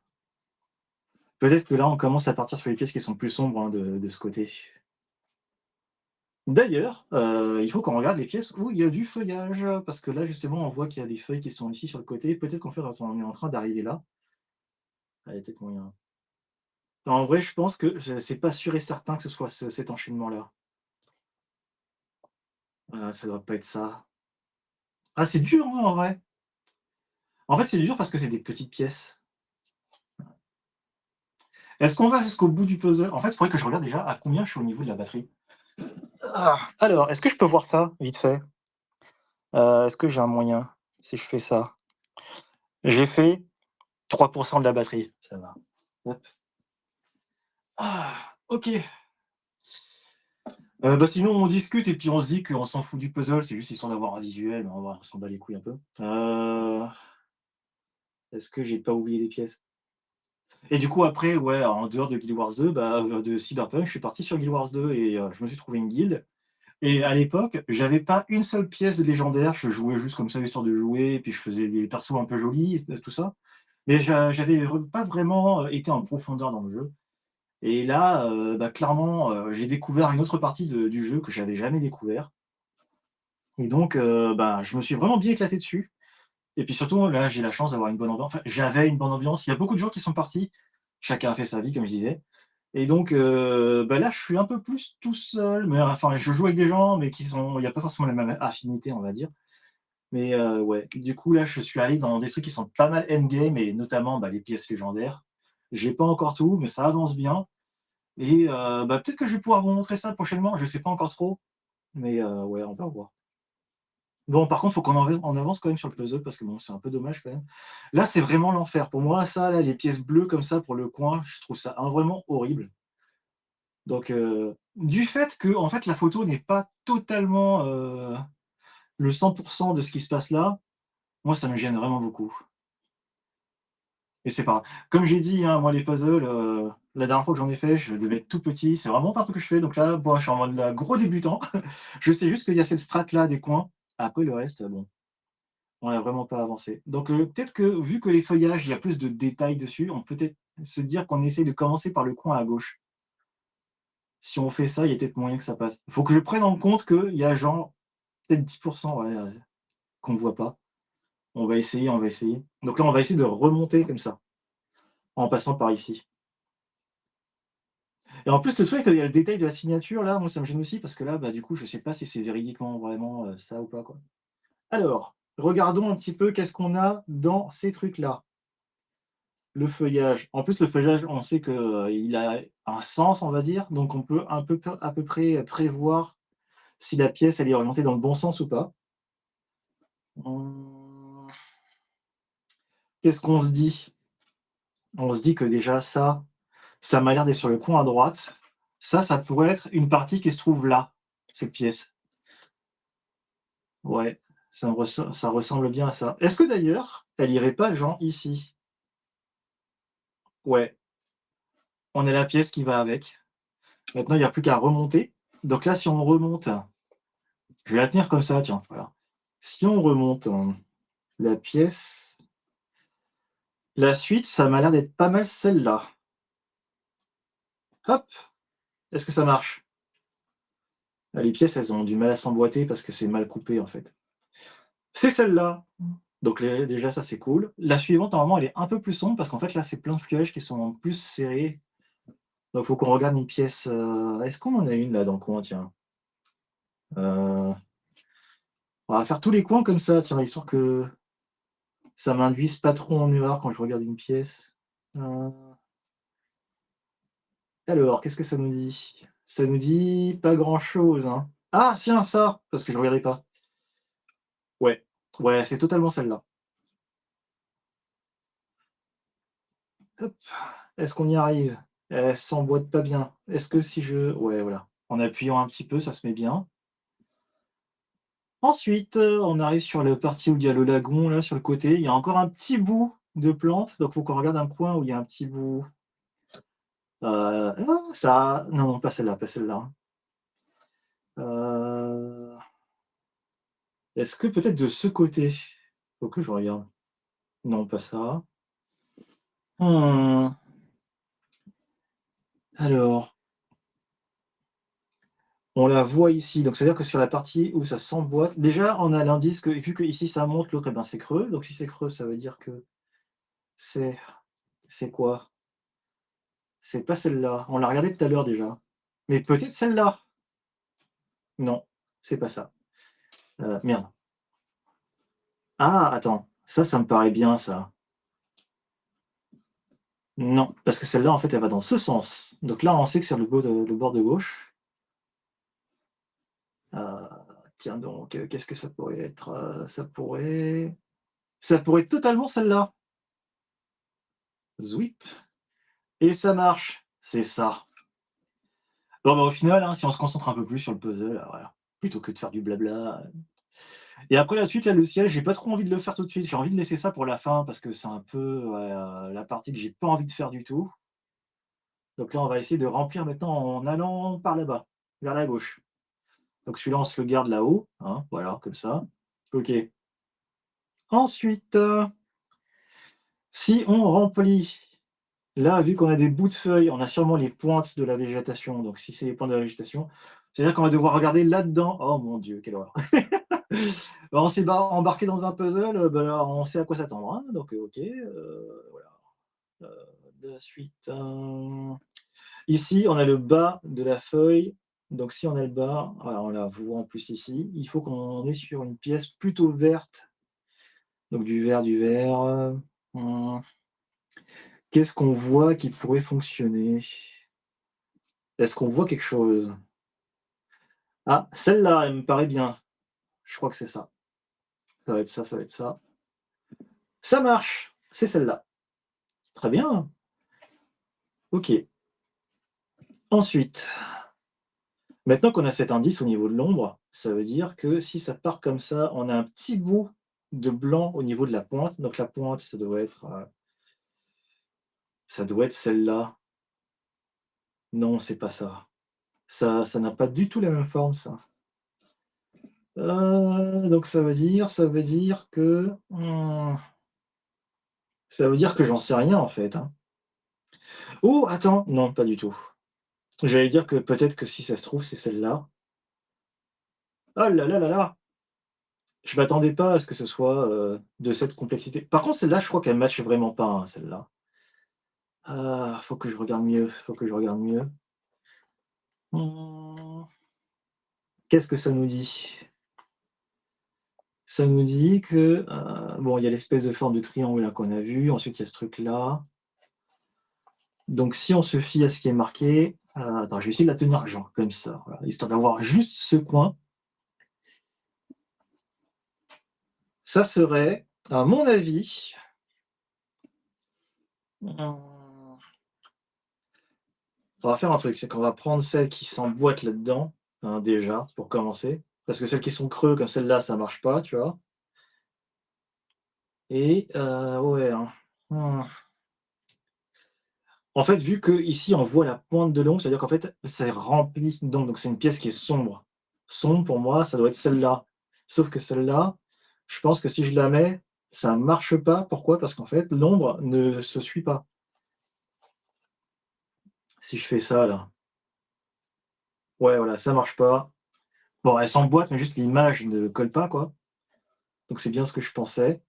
Peut-être que là, on commence à partir sur les pièces qui sont plus sombres, hein, de ce côté. D'ailleurs, il faut qu'on regarde les pièces où il y a du feuillage, parce que là, justement, on voit qu'il y a des feuilles qui sont ici sur le côté. Peut-être qu'en fait, on est en train d'arriver là. Ah, il y a peut-être moyen. En vrai, je pense que je c'est pas sûr et certain que ce soit cet enchaînement-là. Ça doit pas être ça. Ah, c'est dur, hein, en vrai. En fait, c'est dur parce que c'est des petites pièces. Est-ce qu'on va jusqu'au bout du puzzle? En fait, il faudrait que je regarde déjà à combien je suis au niveau de la batterie. Alors, est-ce que je peux voir ça, vite fait? Est-ce que j'ai un moyen, si je fais ça? J'ai fait 3 de la batterie. Ça va. Hop. OK. Bah, sinon on discute et puis on se dit qu'on s'en fout du puzzle, c'est juste histoire d'avoir un visuel, mais on s'en bat les couilles un peu. Est-ce que j'ai pas oublié des pièces? Et du coup après, ouais, en dehors de Guild Wars 2, bah, de Cyberpunk, je suis parti sur Guild Wars 2 et je me suis trouvé une guilde et à l'époque, j'avais pas une seule pièce légendaire, je jouais juste comme ça histoire de jouer et puis je faisais des persos un peu jolis, tout ça. Mais j'avais pas vraiment, été en profondeur dans le jeu et là, bah, clairement, j'ai découvert une autre partie du jeu que j'avais jamais découvert et donc bah, je me suis vraiment bien éclaté dessus et puis surtout, là, j'ai la chance d'avoir une bonne ambiance. Enfin, j'avais une bonne ambiance. Il y a beaucoup de gens qui sont partis, chacun a fait sa vie comme je disais et donc bah, là, je suis un peu plus tout seul, mais enfin, je joue avec des gens, mais il y a pas forcément la même affinité, on va dire. Mais ouais, du coup, là, je suis allé dans des trucs qui sont pas mal endgame et notamment, bah, les pièces légendaires. J'ai pas encore tout, mais ça avance bien et bah, peut-être que je vais pouvoir vous montrer ça prochainement, je sais pas encore trop, mais ouais, on va voir. Bon, par contre, faut qu'on avance quand même sur le puzzle parce que bon, c'est un peu dommage quand même. Là, c'est vraiment l'enfer. Pour moi, ça, là, les pièces bleues comme ça pour le coin, je trouve ça, hein, vraiment horrible. Donc du fait que en fait, la photo n'est pas totalement, le 100 de ce qui se passe là, moi, ça me gêne vraiment beaucoup et c'est pas grave. Comme j'ai dit, hein, moi, les puzzles, la dernière fois que j'en ai fait, je devais être tout petit. C'est vraiment pas un truc que je fais, donc là, bon, je suis en mode là, gros débutant. Je sais juste qu'il y a cette strate là des coins. Après le reste, bon, on n'a vraiment pas avancé. Donc peut-être que vu que les feuillages, il y a plus de détails dessus, on peut peut-être se dire qu'on essaie de commencer par le coin à gauche. Si on fait ça, il y a peut-être moyen que ça passe. Il faut que je prenne en compte qu'il y a genre peut-être 10 ouais, qu'on ne voit pas. On va essayer, on va essayer. Donc là, on va essayer de remonter comme ça, en passant par ici. Et en plus, le truc, il y a le détail de la signature là, moi ça me gêne aussi parce que là, bah, du coup, je sais pas si c'est véridiquement vraiment, ça ou pas, quoi. Alors, regardons un petit peu qu'est-ce qu'on a dans ces trucs-là. Le feuillage. En plus, le feuillage, on sait que, il a un sens, on va dire, donc on peut à peu près prévoir si la pièce, elle est orientée dans le bon sens ou pas. Mmh, qu'est-ce qu'on se dit? On se dit que déjà ça m'a l'air d'être sur le coin à droite. Ça pourrait être une partie qui se trouve là, cette pièce. Ouais, ça ressemble bien à ça. Est-ce que d'ailleurs, elle irait pas genre ici? Ouais, on a la pièce qui va avec. Maintenant, il n'y a plus qu'à remonter. Donc là, si on remonte, je vais la tenir comme ça, tiens, voilà. Si on remonte, la pièce, la suite, ça m'a l'air d'être pas mal celle-là. Hop! Est-ce que ça marche? Ah, les pièces, elles ont du mal à s'emboîter parce que c'est mal coupé, en fait. C'est celle-là! Donc déjà ça, c'est cool. La suivante, normalement, elle est un peu plus sombre parce qu'en fait, là, c'est plein de feuillages qui sont plus serrés. Donc faut qu'on regarde une pièce, est-ce qu'on en a une là dans le coin, tiens? Heu, on va faire tous les coins comme ça, tiens, histoire que ça m'induise pas trop en erreur quand je regarde une pièce. Heu, alors, qu'est-ce que ça nous dit? Ça nous dit pas grand-chose, hein. Ah tiens, ça! Parce que je regardais pas. Ouais, ouais, c'est totalement celle-là. Hop, est-ce qu'on y arrive? Elle s'emboîte pas bien. Est-ce que si je ouais, voilà, en appuyant un petit peu, ça se met bien. Ensuite, on arrive sur la partie où il y a le lagon, là, sur le côté. Il y a encore un petit bout de plante, donc faut qu'on regarde un coin où il y a un petit bout. Ah, ça non, non, pas celle-là, pas celle-là, hein. Est-ce que peut-être de ce côté? Faut que je regarde. Non, pas ça. Mmh, alors, on la voit ici, donc c'est-à-dire que sur la partie où ça s'emboîte déjà, on a l'indice que vu qu'ici ça monte, l'autre, et ben, c'est creux. Donc si c'est creux, ça veut dire que c'est c'est quoi? C'est pas celle-là. On l'a regardée tout à l'heure déjà. Mais peut-être celle-là? Non, c'est pas ça. Merde. Ah, attends, ça me paraît bien ça. Non, parce que celle-là, en fait, elle va dans ce sens. Donc là, on sait que sur le bord de gauche. Heu, tiens donc, qu'est-ce que ça pourrait être? Ça pourrait être totalement celle-là. Zouip et ça marche. C'est ça. Bon, bah, au final, hein, si on se concentre un peu plus sur le puzzle, voilà, plutôt que de faire du blabla, et après la suite, là, le ciel, j'ai pas trop envie de le faire tout de suite. J'ai envie de laisser ça pour la fin parce que c'est un peu, ouais, la partie que j'ai pas envie de faire du tout. Donc là, on va essayer de remplir maintenant en allant par là-bas, vers la gauche. Donc celui-là, on se le garde là-haut, hein, voilà, comme ça. OK. Ensuite, si on remplit, là, vu qu'on a des bouts de feuilles, on a sûrement les pointes de la végétation. Donc si c'est les pointes de la végétation, c'est-à-dire qu'on va devoir regarder là-dedans. Oh mon Dieu, quelle horreur! Bah, on s'est embarqué dans un puzzle, bah, là, on sait à quoi s'attendre, hein, donc OK, voilà. De suite, ici, on a le bas de la feuille, donc si on a le bas, voilà, on la voit en plus ici, il faut qu'on est sur une pièce plutôt verte, donc du vert, mmh, qu'est-ce qu'on voit qui pourrait fonctionner? Est-ce qu'on voit quelque chose? Ah, celle-là, elle me paraît bien. Je crois que c'est ça. Ça va être ça, ça va être ça. Ça marche! C'est celle-là. Très bien. OK. Ensuite, maintenant qu'on a cet indice au niveau de l'ombre, ça veut dire que si ça part comme ça, on a un petit bout de blanc au niveau de la pointe. Donc la pointe, ça doit être celle-là. Non, c'est pas ça. Ça n'a pas du tout la même forme, ça. Donc ça veut dire que, ça veut dire que j'en sais rien, en fait, hein. Oh, attends! Non, pas du tout. J'allais dire que peut-être que si ça se trouve, c'est celle-là. Oh là là là là! Je m'attendais pas à ce que ce soit, de cette complexité. Par contre, celle-là, je crois qu'elle matche vraiment pas, hein, celle-là. Ah, faut que je regarde mieux, faut que je regarde mieux. Mmh, qu'est-ce que ça nous dit? Ça nous dit que, bon, il y a l'espèce de forme de triangle là qu'on a vu, ensuite il y a ce truc-là. Donc si on se fie à ce qui est marqué, attends, je vais essayer de la tenir genre comme ça, voilà, histoire d'avoir juste ce coin. Ça serait, à mon avis, mmh, on va faire un truc, c'est qu'on va prendre celles qui s'emboîtent là-dedans, hein, déjà, pour commencer. Parce que celles qui sont creux comme celle-là, ça marche pas, tu vois? Et ouais, hein, mmh, en fait, vu qu'ici on voit la pointe de l'ombre, c'est-à-dire qu'en fait, c'est rempli d'ombre, donc c'est une pièce qui est sombre. Sombre pour moi, ça doit être celle-là. Sauf que celle-là, je pense que si je la mets, ça marche pas. Pourquoi? Parce qu'en fait, l'ombre ne se suit pas. Si je fais ça là, ouais, voilà, ça marche pas. Bon, elle s'emboîte, mais juste l'image ne colle pas, quoi. Donc c'est bien ce que je pensais.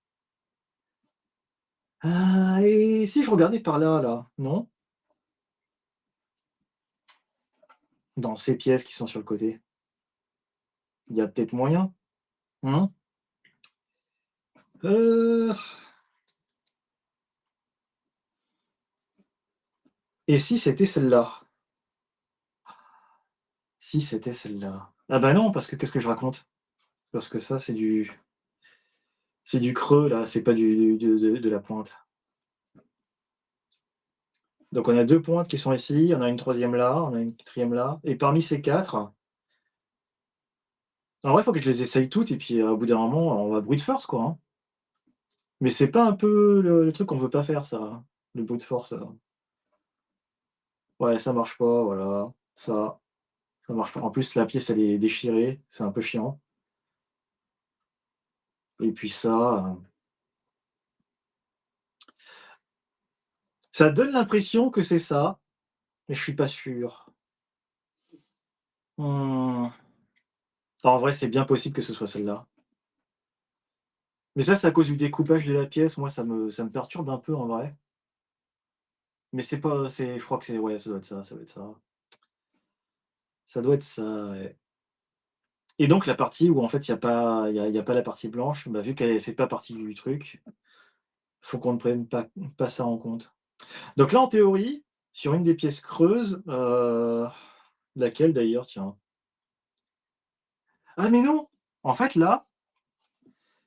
Et si je regardais par là, là, non? Dans ces pièces qui sont sur le côté, il y a peut-être moyen? Mmh? Heu Et si c'était celle-là? Si c'était celle-là? Ah bah non, parce que qu'est-ce que je raconte? Parce que ça, c'est du creux là, c'est pas de la pointe. Donc on a 2 pointes qui sont ici, on a une troisième là, on a une quatrième là et parmi ces 4, en vrai, il faut que je les essaye toutes et puis, au bout d'un moment, on va brute force quoi, hein. Mais c'est pas un peu le truc qu'on veut pas faire ça, hein, le brute force, ouais, ça marche pas, voilà, ça marche pas. En plus, la pièce, elle est déchirée, c'est un peu chiant et puis ça donne l'impression que c'est ça, mais je suis pas sûr. Mmh. En vrai, c'est bien possible que ce soit celle-là. Mais ça, c'est à cause du découpage de la pièce. Moi, ça me perturbe un peu en vrai. Mais c'est pas c'est je crois que c'est ouais, ça doit être ça, ça doit être ça. Ça doit être ça, ouais. Et donc la partie où en fait il y a pas la partie blanche, bah, vu qu'elle fait pas partie du truc, faut qu'on ne prenne pas ça en compte. Donc là, en théorie, sur une des pièces creuses, laquelle d'ailleurs, tiens? Ah mais non! En fait là,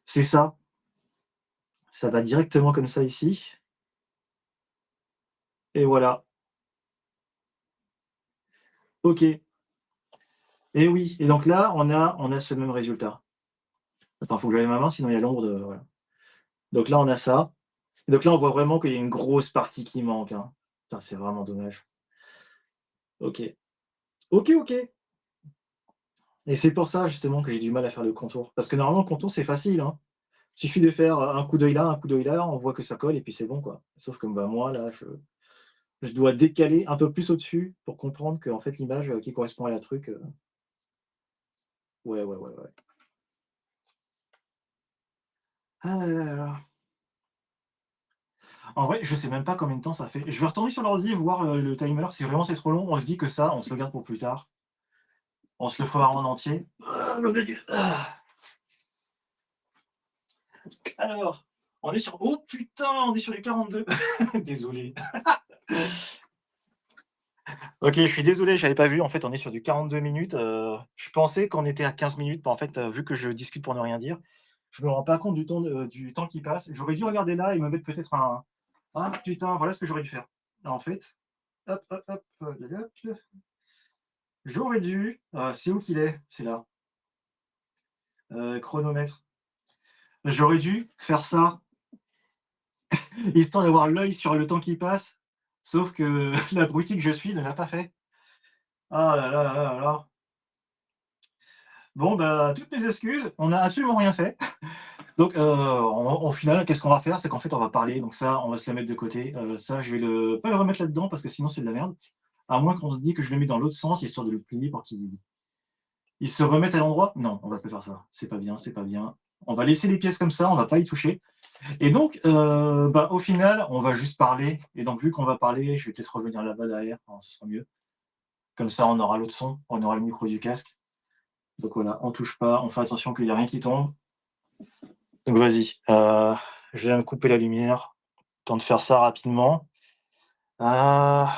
c'est ça. Ça va directement comme ça ici et voilà. OK. Et oui, et donc là, on a ce même résultat. Attends, faut que j'aille ma main, sinon il y a l'ombre de voilà. Donc là, on a ça. Et donc là, on voit vraiment qu'il y a une grosse partie qui manque, hein. Putain, c'est vraiment dommage. OK. OK, OK. Et c'est pour ça justement que j'ai du mal à faire le contour. Parce que normalement, le contour, c'est facile, hein. Suffit de faire, un coup d'œil là, un coup d'œil là, on voit que ça colle et puis c'est bon, quoi. Sauf que, bah, moi, là, je dois décaler un peu plus au-dessus pour comprendre qu'en fait, l'image, qui correspond à la truc, ouais, ouais, ouais, ouais. Ah là là là là. En vrai, je sais même pas combien de temps ça fait. Je vais retourner sur l'ordi, voir, le timer. Si vraiment c'est trop long, on se dit que ça, on se le garde pour plus tard. On se le fera en entier. Alors, on est sur oh putain, on est sur les 42. Désolé. OK, je suis désolé, j'avais pas vu. En fait, on est sur du 42 minutes. Je pensais qu'on était à 15 minutes, mais en fait, vu que je discute pour ne rien dire, je me rends pas compte du temps qui passe. J'aurais dû regarder là et me mettre peut-être un ah putain, voilà ce que j'aurais dû faire. En fait, hop, hop, hop, hop, j'aurais dû, c'est où qu'il est? C'est là, chronomètre. J'aurais dû faire ça, histoire d'avoir l'œil sur le temps qui passe, sauf que l'abruti que je suis ne l'a pas fait. Ah là là là là là là. Bon, bah, toutes mes excuses, on n'a absolument rien fait. Donc, au final, qu'est-ce qu'on va faire? C'est qu'en fait, on va parler, donc ça, on va se la mettre de côté. Ça, je vais pas le remettre là-dedans parce que sinon c'est de la merde. À moins qu'on se dise que je le mets dans l'autre sens, histoire de le plier pour qu'il se remette à l'endroit. Non, on va pas faire ça. C'est pas bien, c'est pas bien. On va laisser les pièces comme ça, on va pas y toucher. Et donc, bah, au final, on va juste parler. Et donc, vu qu'on va parler, je vais peut-être revenir là-bas derrière, hein, ce sera mieux. Comme ça, on aura l'autre son, on aura le micro du casque. Donc voilà, on touche pas, on fait attention qu'il y a rien qui tombe. Donc vas-y, je viens de couper la lumière. Temps de faire ça rapidement. Ah,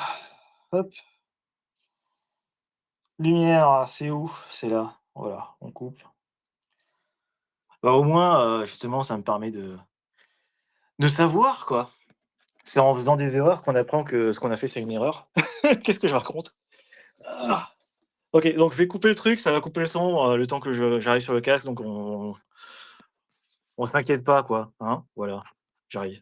hop, lumière, c'est où? C'est là. Voilà, on coupe. Bah, au moins, justement, ça me permet de savoir, quoi. C'est en faisant des erreurs qu'on apprend que ce qu'on a fait, c'est une erreur. Qu'est-ce que je raconte? Ah! OK, donc je vais couper le truc, ça va couper le son, le temps que j'arrive sur le casque, donc on s'inquiète pas, quoi, hein? Voilà, j'arrive.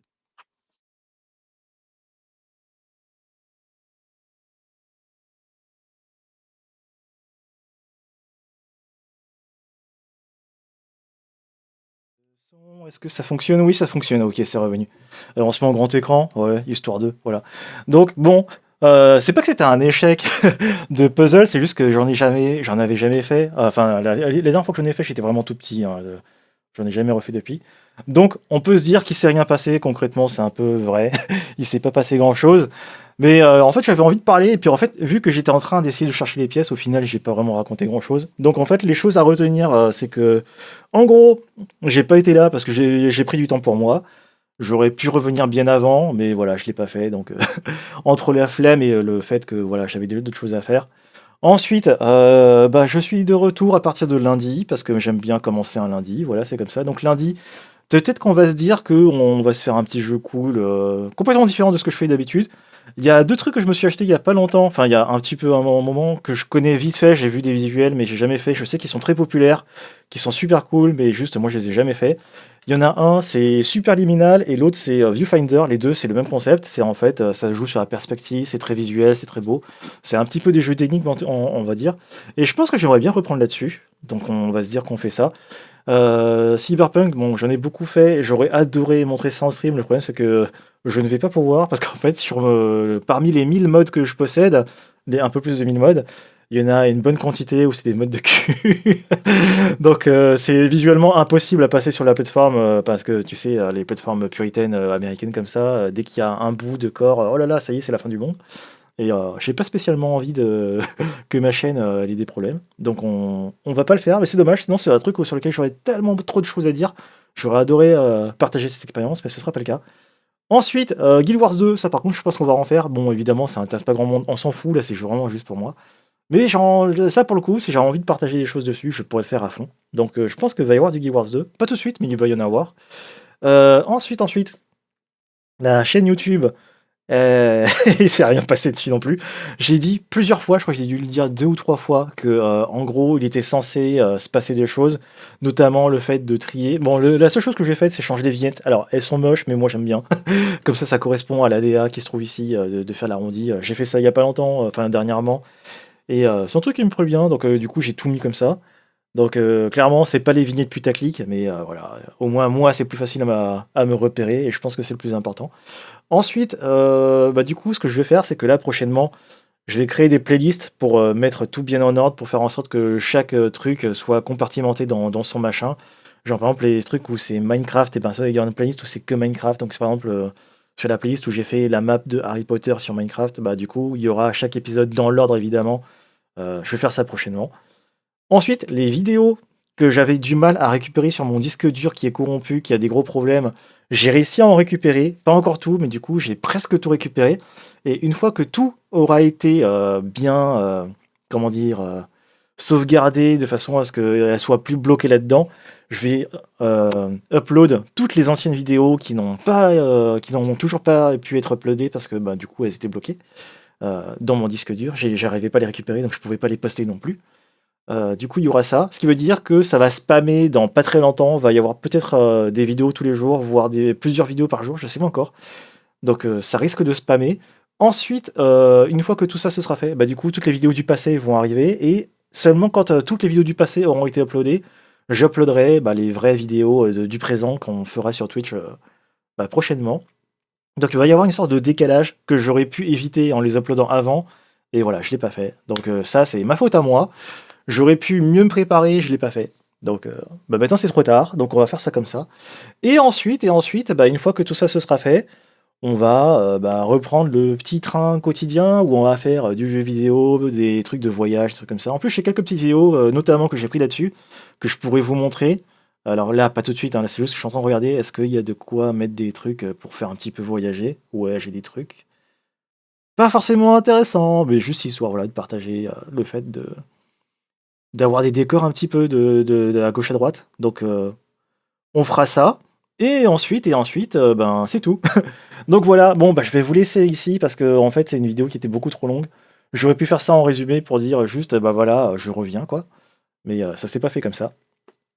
Son, est-ce que ça fonctionne? Oui, ça fonctionne. OK, c'est revenu. On se met en grand écran? Ouais, histoire de, voilà. Donc bon, c'est pas que c'était un échec de puzzle, c'est juste que j'en avais jamais fait. Enfin, la dernière fois que j'en ai fait, j'étais vraiment tout petit, hein, j'en ai jamais refait depuis. Donc, on peut se dire qu'il s'est rien passé. Concrètement, c'est un peu vrai. Il s'est pas passé grand-chose. Mais en fait, j'avais envie de parler. Et puis, en fait, vu que j'étais en train d'essayer de chercher les pièces, au final, j'ai pas vraiment raconté grand-chose. Donc, en fait, les choses à retenir, c'est que, en gros, j'ai pas été là parce que j'ai pris du temps pour moi. J'aurais pu revenir bien avant, mais voilà, je l'ai pas fait. Donc, entre la flemme et le fait que voilà, j'avais déjà d'autres choses à faire. Ensuite, bah, je suis de retour à partir de lundi, parce que j'aime bien commencer un lundi. Voilà, c'est comme ça. Donc lundi, peut-être qu'on va se dire qu'on va se faire un petit jeu cool, complètement différent de ce que je fais d'habitude. Il y a deux trucs que je me suis acheté il y a pas longtemps, enfin il y a un petit peu un moment que je connais vite fait, j'ai vu des visuels mais j'ai jamais fait. Je sais qu'ils sont très populaires, qu'ils sont super cool, mais juste moi je les ai jamais fait. Il y en a un, c'est Superliminal et l'autre c'est Viewfinder. Les deux c'est le même concept, c'est en fait ça joue sur la perspective, c'est très visuel, c'est très beau. C'est un petit peu des jeux techniques on va dire. Et je pense que j'aimerais bien reprendre là-dessus. Donc on va se dire qu'on fait ça. Cyberpunk, bon, j'en ai beaucoup fait, j'aurais adoré montrer ça en stream. Le problème, c'est que je ne vais pas pouvoir parce qu'en fait, parmi les 1000 modes que je possède, un peu plus de 1000 modes, il y en a une bonne quantité où c'est des modes de cul. Donc, c'est visuellement impossible à passer sur la plateforme parce que tu sais, les plateformes puritaines américaines comme ça, dès qu'il y a un bout de corps, oh là là, ça y est, c'est la fin du monde. Et j'ai pas spécialement envie de que ma chaîne ait des problèmes. Donc on va pas le faire, mais c'est dommage, sinon c'est un truc sur lequel j'aurais tellement trop de choses à dire. J'aurais adoré partager cette expérience, mais ce sera pas le cas. Ensuite, Guild Wars 2, ça par contre je pense qu'on va en faire. Bon évidemment ça intéresse pas grand monde, on s'en fout, là c'est vraiment juste pour moi. Mais ça pour le coup, si j'ai envie de partager des choses dessus, je pourrais le faire à fond. Donc je pense que va y avoir du Guild Wars 2. Pas tout de suite, mais il va y en avoir. Ensuite, la chaîne YouTube. Il s'est rien passé dessus non plus. J'ai dit plusieurs fois, je crois que j'ai dû le dire 2 ou 3 fois que, en gros, il était censé, se passer des choses, notamment le fait de trier bon, le la seule chose que j'ai faite, c'est changer les vignettes. Alors, elles sont moches, mais moi j'aime bien. Comme ça correspond à l'ADA qui se trouve ici, de faire l'arrondi. J'ai fait ça il y a pas longtemps, enfin dernièrement et c'est un truc qui me plaît bien, donc du coup, j'ai tout mis comme ça. Donc clairement, c'est pas les vignettes putaclic, mais voilà, au moins moi, c'est plus facile à me repérer et je pense que c'est le plus important. Ensuite, bah, du coup, ce que je vais faire, c'est que là, prochainement, je vais créer des playlists pour mettre tout bien en ordre, pour faire en sorte que chaque truc soit compartimenté dans son machin. Genre, par exemple, les trucs où c'est Minecraft, et ben ça, il y a une playlist où c'est que Minecraft. Donc, c'est par exemple, sur la playlist où j'ai fait la map de Harry Potter sur Minecraft, bah, du coup, il y aura chaque épisode dans l'ordre, évidemment. Je vais faire ça prochainement. Ensuite, les vidéos que j'avais du mal à récupérer sur mon disque dur qui est corrompu, qui a des gros problèmes, j'ai réussi à en récupérer. Pas encore tout, mais du coup, j'ai presque tout récupéré. Et une fois que tout aura été bien, comment dire, sauvegardé de façon à ce qu'elle soit plus bloquée là-dedans, je vais upload toutes les anciennes vidéos qui n'ont toujours pas pu être uploadées parce que bah, du coup, elles étaient bloquées dans mon disque dur. J'arrivais pas à les récupérer, donc je pouvais pas les poster non plus. Du coup, il y aura ça. Ce qui veut dire que ça va spammer dans pas très longtemps. Il va y avoir peut-être des vidéos tous les jours, voire plusieurs vidéos par jour, je sais pas encore. Donc ça risque de spammer. Ensuite, une fois que tout ça se sera fait, bah, du coup, toutes les vidéos du passé vont arriver. Et seulement quand toutes les vidéos du passé auront été uploadées, j'uploaderai bah, les vraies vidéos du présent qu'on fera sur Twitch bah, prochainement. Donc il va y avoir une sorte de décalage que j'aurais pu éviter en les uploadant avant. Et voilà, je l'ai pas fait. Donc ça, c'est ma faute à moi. J'aurais pu mieux me préparer, je l'ai pas fait. Donc bah maintenant c'est trop tard, donc on va faire ça comme ça. Et ensuite, bah, une fois que tout ça se sera fait, on va bah, reprendre le petit train quotidien où on va faire du jeu vidéo, des trucs de voyage, des trucs comme ça. En plus, j'ai quelques petites vidéos, notamment que j'ai pris là-dessus, que je pourrais vous montrer. Alors là, pas tout de suite, hein, là c'est juste que je suis en train de regarder, est-ce qu'il y a de quoi mettre des trucs pour faire un petit peu voyager? Ouais, j'ai des trucs. Pas forcément intéressants, mais juste histoire voilà, de partager le fait d'avoir des décors un petit peu de à gauche à droite. Donc on fera ça. Et ensuite, ben c'est tout. Donc voilà, bon bah je vais vous laisser ici parce que en fait c'est une vidéo qui était beaucoup trop longue. J'aurais pu faire ça en résumé pour dire juste bah voilà, je reviens quoi. Mais ça s'est pas fait comme ça.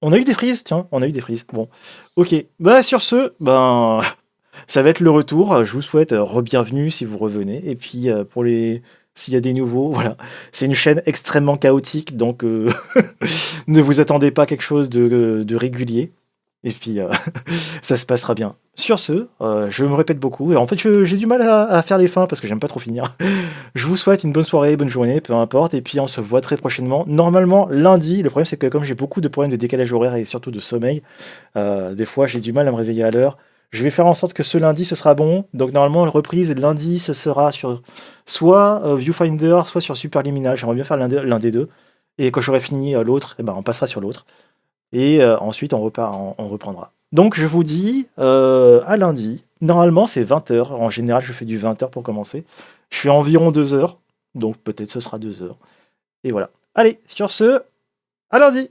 On a eu des frises, tiens, on a eu des frises. Bon, ok. Bah sur ce, ben ça va être le retour. Je vous souhaite re-bienvenue si vous revenez. Et puis pour les s'il y a des nouveaux, voilà. C'est une chaîne extrêmement chaotique, donc ne vous attendez pas à quelque chose de régulier. Et puis ça se passera bien. Sur ce, je me répète beaucoup. Et en fait, j'ai du mal à faire les fins parce que j'aime pas trop finir. Je vous souhaite une bonne soirée, bonne journée, peu importe. Et puis on se voit très prochainement. Normalement, lundi. Le problème, c'est que comme j'ai beaucoup de problèmes de décalage horaire et surtout de sommeil, des fois j'ai du mal à me réveiller à l'heure. Je vais faire en sorte que ce lundi, ce sera bon. Donc normalement, la reprise de lundi, ce sera sur soit Viewfinder, soit sur Superliminal. J'aimerais bien faire l'un des deux. Et quand j'aurai fini l'autre, eh ben, on passera sur l'autre. Et ensuite, on reprendra. Donc je vous dis à lundi. Normalement c'est 20 h. En général je fais du 20 h pour commencer. Je fais environ 2 heures. Donc peut-être ce sera 2 heures. Et voilà. Allez, sur ce, à lundi.